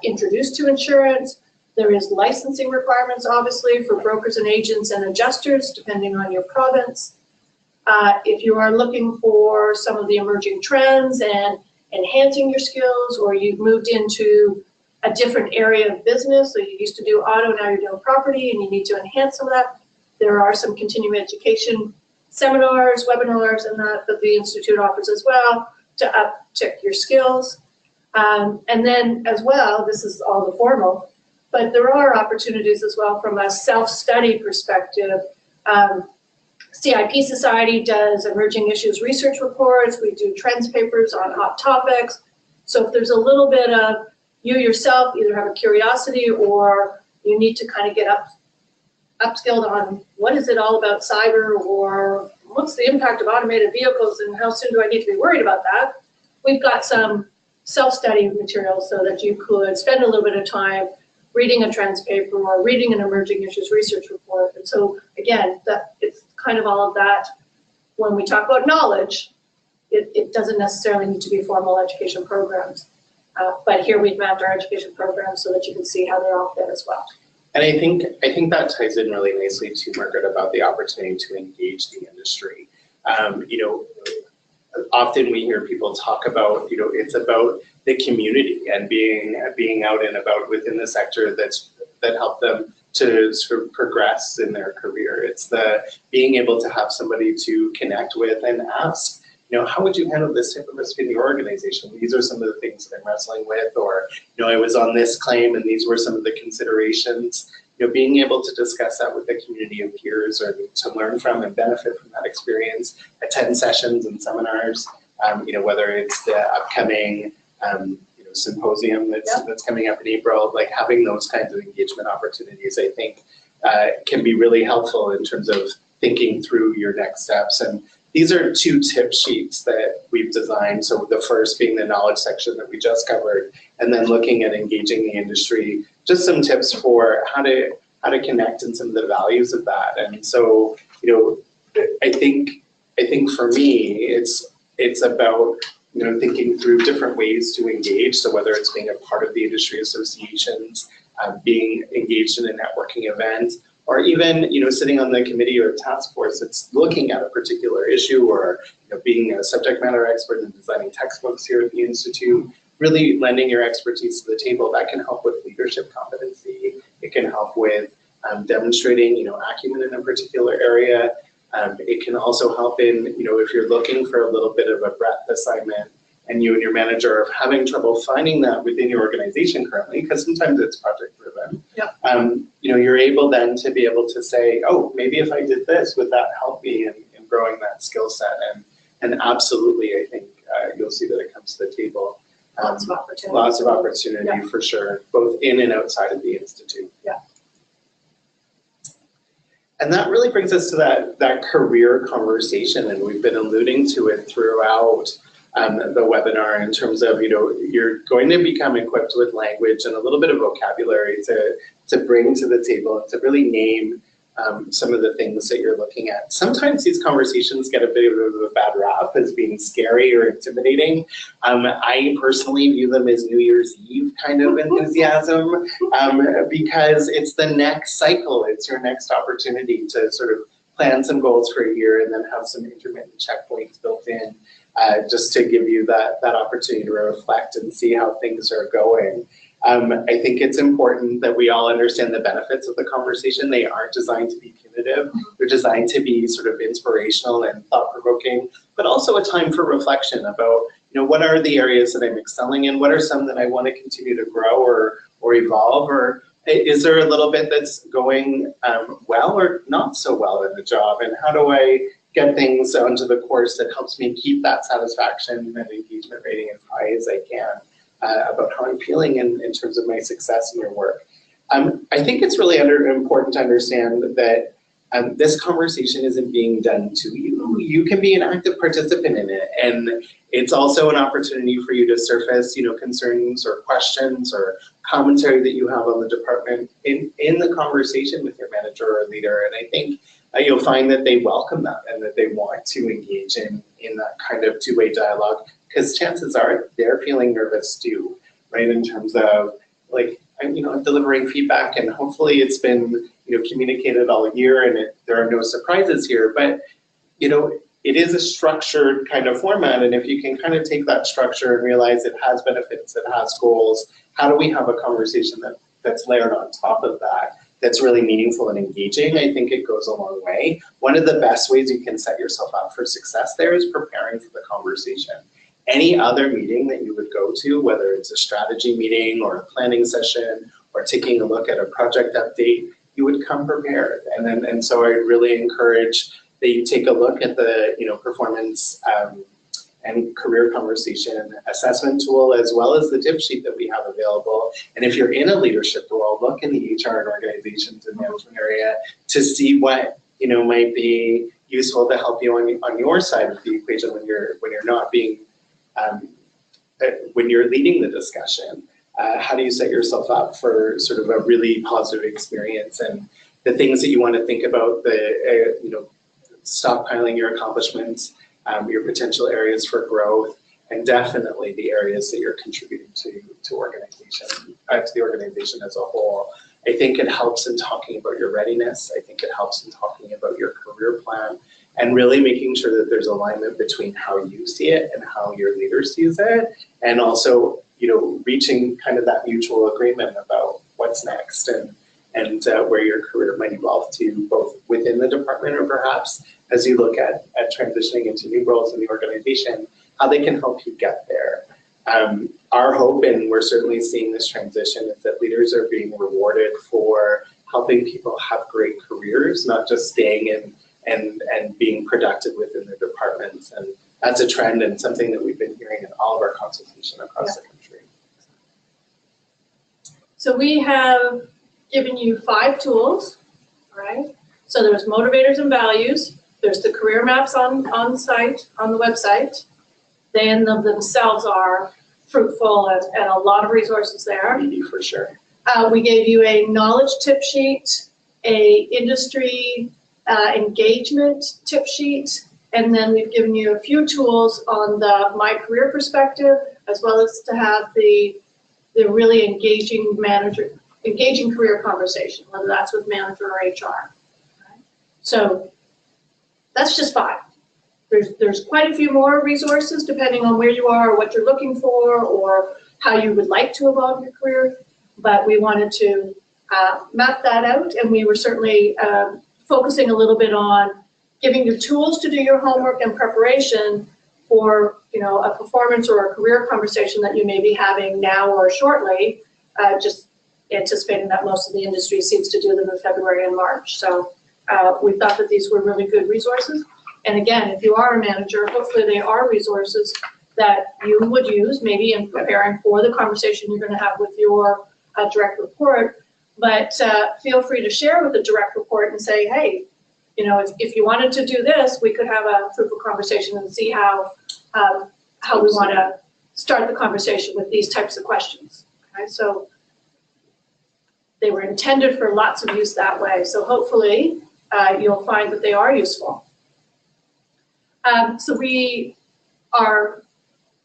introduced to insurance. There is licensing requirements, obviously, for brokers and agents and adjusters, depending on your province. If you are looking for some of the emerging trends and enhancing your skills, or you've moved into a different area of business, so you used to do auto, now you're doing property, and you need to enhance some of that, there are some continuing education seminars, webinars, and that the Institute offers as well to uptick your skills. And then as well, this is all the formal, but there are opportunities as well from a self-study perspective. CIP Society does emerging issues research reports. We do trends papers on hot topics. So if there's a little bit of you yourself either have a curiosity or you need to kind of get upskilled on what is it all about cyber, or what's the impact of automated vehicles and how soon do I need to be worried about that, we've got some self-study materials so that you could spend a little bit of time reading a trends paper or reading an emerging issues research report. And so again, it's kind of all of that. When we talk about knowledge, it doesn't necessarily need to be formal education programs. But here we've mapped our education programs so that you can see how they all fit as well. And I think that ties in really nicely to Margaret about the opportunity to engage the industry. Often we hear people talk about, it's about the community and being out and about within the sector that help them to sort of progress in their career. It's the being able to have somebody to connect with and ask, how would you handle this type of risk in your organization? These are some of the things that I'm wrestling with, or, I was on this claim and these were some of the considerations. Being able to discuss that with the community of peers or to learn from and benefit from that experience, attend sessions and seminars, whether it's the upcoming symposium that's coming up in April, like having those kinds of engagement opportunities, I think can be really helpful in terms of thinking through your next steps. And these are 2 tip sheets that we've designed. So the first being the knowledge section that we just covered, and then looking at engaging the industry, just some tips for how to connect and some of the values of that. And so, I think for me, it's about thinking through different ways to engage. So whether it's being a part of the industry associations, being engaged in a networking event, or even sitting on the committee or task force that's looking at a particular issue, or being a subject matter expert in designing textbooks here at the Institute, really lending your expertise to the table. That can help with leadership competency. It can help with demonstrating acumen in a particular area. It can also help in if you're looking for a little bit of a breadth assignment and you and your manager are having trouble finding that within your organization currently, because sometimes it's project driven. Yep. You're able then to be able to say, oh, maybe if I did this, would that help me in growing that skill set? And absolutely, I think you'll see that it comes to the table. Lots of opportunity. Lots of opportunity, for sure, both in and outside of the Institute. Yeah. And that really brings us to that career conversation, and we've been alluding to it throughout the webinar in terms of, you're going to become equipped with language and a little bit of vocabulary to bring to the table and to really name some of the things that you're looking at. Sometimes these conversations get a bit of a bad rap as being scary or intimidating. I personally view them as New Year's Eve kind of enthusiasm because it's the next cycle. It's your next opportunity to sort of plan some goals for a year and then have some intermittent checkpoints built in, just to give you that opportunity to reflect and see how things are going. I think it's important that we all understand the benefits of the conversation. They aren't designed to be punitive. They're designed to be sort of inspirational and thought-provoking, but also a time for reflection about, what are the areas that I'm excelling in? What are some that I want to continue to grow or evolve? Or is there a little bit that's going well or not so well in the job? And how do I get things onto the course that helps me keep that satisfaction and engagement rating as high as I can? About how I'm feeling in terms of my success in your work. I think it's really important to understand that this conversation isn't being done to you. You can be an active participant in it, and it's also an opportunity for you to surface, concerns or questions or commentary that you have on the department in the conversation with your manager or leader. And I think you'll find that they welcome that and that they want to engage in that kind of two-way dialogue, because chances are they're feeling nervous too, right? In terms of I'm delivering feedback, and hopefully it's been communicated all year, and there are no surprises here. But it is a structured kind of format, and if you can kind of take that structure and realize it has benefits, it has goals, how do we have a conversation that's layered on top of that? That's really meaningful and engaging. I think it goes a long way. One of the best ways you can set yourself up for success there is preparing for the conversation. Any other meeting that you would go to, whether it's a strategy meeting or a planning session or taking a look at a project update, you would come prepared. And so I really encourage that you take a look at the performance and career conversation assessment tool, as well as the tip sheet that we have available. And if you're in a leadership role, look in the HR and organizations and management area to see what might be useful to help you on your side of the equation when you're not being when you're leading the discussion. How do you set yourself up for sort of a really positive experience, and the things that you want to think about, stockpiling your accomplishments, your potential areas for growth, and definitely the areas that you're contributing to the organization as a whole. I think it helps in talking about your readiness. I think it helps in talking about your career plan, and really making sure that there's alignment between how you see it and how your leader sees it, and also reaching kind of that mutual agreement about what's next and where your career might evolve to, both within the department or perhaps as you look at transitioning into new roles in the organization, how they can help you get there. Our hope, and we're certainly seeing this transition, is that leaders are being rewarded for helping people have great careers, not just staying in and being productive within their departments. And that's a trend and something that we've been hearing in all of our consultation across the country. So we have given you 5 tools, right? So there's motivators and values. There's the career maps on the website. They in themselves are fruitful and a lot of resources there. For sure. We gave you a knowledge tip sheet, a industry engagement tip sheet, and then we've given you a few tools on the My Career perspective, as well as to have the really engaging career conversation, whether that's with manager or HR. Right? So that's just 5. There's quite a few more resources depending on where you are or what you're looking for or how you would like to evolve your career, but we wanted to map that out, and we were certainly focusing a little bit on giving you tools to do your homework and preparation for a performance or a career conversation that you may be having now or shortly, just anticipating that most of the industry seems to do them in February and March. So we thought that these were really good resources. And again, if you are a manager, hopefully they are resources that you would use maybe in preparing for the conversation you're going to have with your direct report. But feel free to share with the direct report and say, hey, if you wanted to do this, we could have a fruitful conversation and see how we want to start the conversation with these types of questions. Okay, so they were intended for lots of use that way. So hopefully you'll find that they are useful. So we are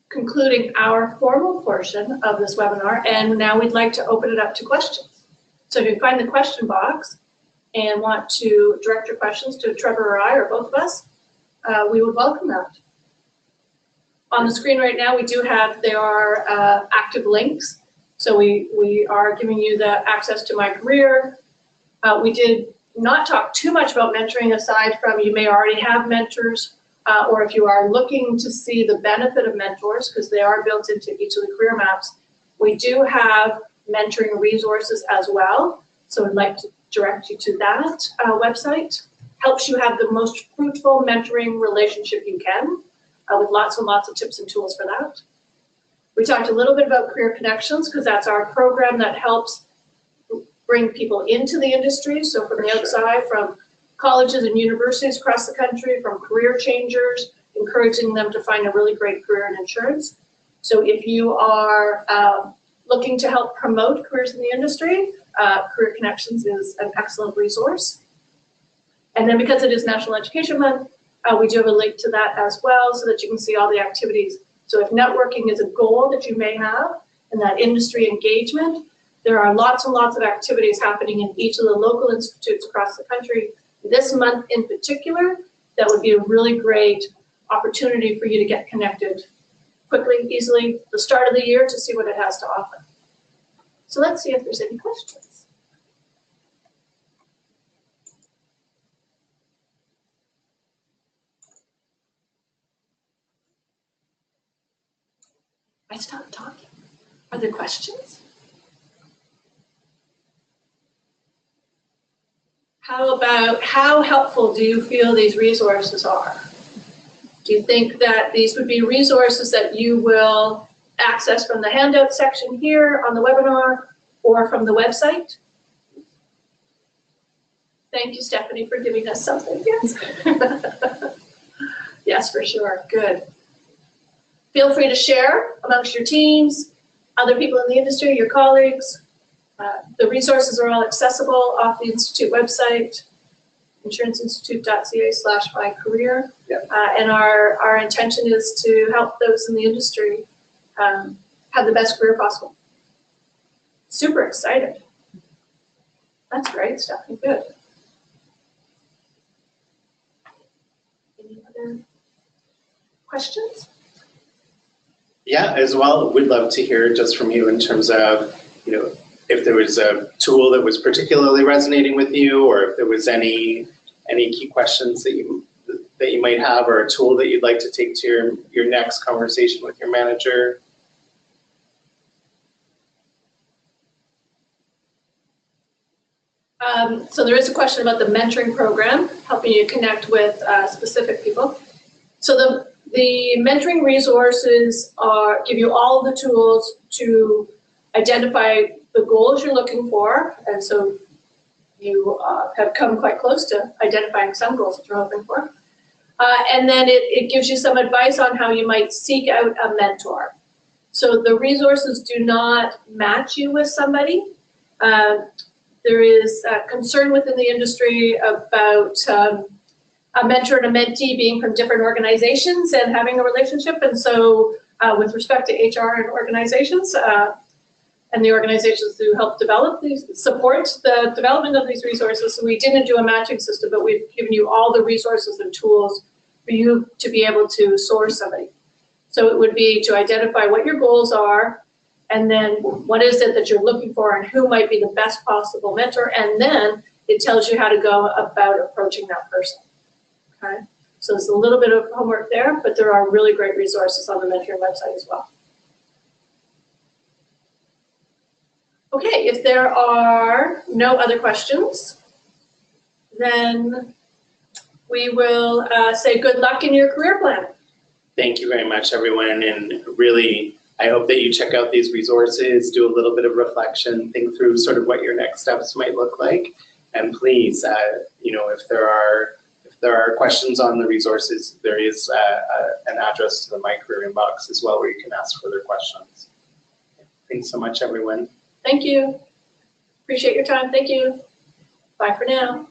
concluding our formal portion of this webinar, and now we'd like to open it up to questions. So if you find the question box, and want to direct your questions to Trevor or I or both of us, we would welcome that. On the screen right now, there are active links. So we are giving you the access to My Career. We did not talk too much about mentoring, aside from you may already have mentors, or if you are looking to see the benefit of mentors, because they are built into each of the career maps. We do have mentoring resources as well. So I'd like to direct you to that website. Helps you have the most fruitful mentoring relationship you can, with lots and lots of tips and tools for that. We talked a little bit about Career Connections, because that's our program that helps bring people into the industry. So from the outside, from colleges and universities across the country, from career changers, encouraging them to find a really great career in insurance. So if you are looking to help promote careers in the industry, Career Connections is an excellent resource. And then because it is National Education Month, we do have a link to that as well, so that you can see all the activities. So if networking is a goal that you may have, and that industry engagement, there are lots and lots of activities happening in each of the local institutes across the country. This month in particular, that would be a really great opportunity for you to get connected quickly, easily, the start of the year, to see what it has to offer. So let's see if there's any questions. I stopped talking. Are there questions? How about how helpful do you feel these resources are? Do you think that these would be resources that you will access from the handout section here on the webinar or from the website? Thank you, Stephanie, for giving us something. Yes. Yes, for sure. Good. Feel free to share amongst your teams, other people in the industry, your colleagues. The resources are all accessible off the Institute website, insuranceinstitute.ca/mycareer. Yep. And our intention is to help those in the industry have the best career possible. Super excited. That's great, Stephanie. Good. Any other questions? Yeah, as well, we'd love to hear just from you in terms of, if there was a tool that was particularly resonating with you, or if there was any key questions that you might have, or a tool that you'd like to take to your next conversation with your manager. So there is a question about the mentoring program, helping you connect with specific people. So the mentoring resources give you all of the tools to identify the goals you're looking for, and so you have come quite close to identifying some goals that you're hoping for. And then it gives you some advice on how you might seek out a mentor. So the resources do not match you with somebody. There is concern within the industry about a mentor and a mentee being from different organizations and having a relationship. And so with respect to HR and organizations, and the organizations who help support the development of these resources, so we didn't do a matching system, but we've given you all the resources and tools for you to be able to source somebody. So it would be to identify what your goals are, and then what is it that you're looking for, and who might be the best possible mentor, and then it tells you how to go about approaching that person. Okay, so there's a little bit of homework there, but there are really great resources on the mentoring website as well. Okay, if there are no other questions, then we will say good luck in your career plan. Thank you very much, everyone, and really, I hope that you check out these resources, do a little bit of reflection, think through sort of what your next steps might look like, and please, if there are questions on the resources, there is an address to the My Career inbox as well, where you can ask further questions. Thanks so much, everyone. Thank you. Appreciate your time. Thank you. Bye for now.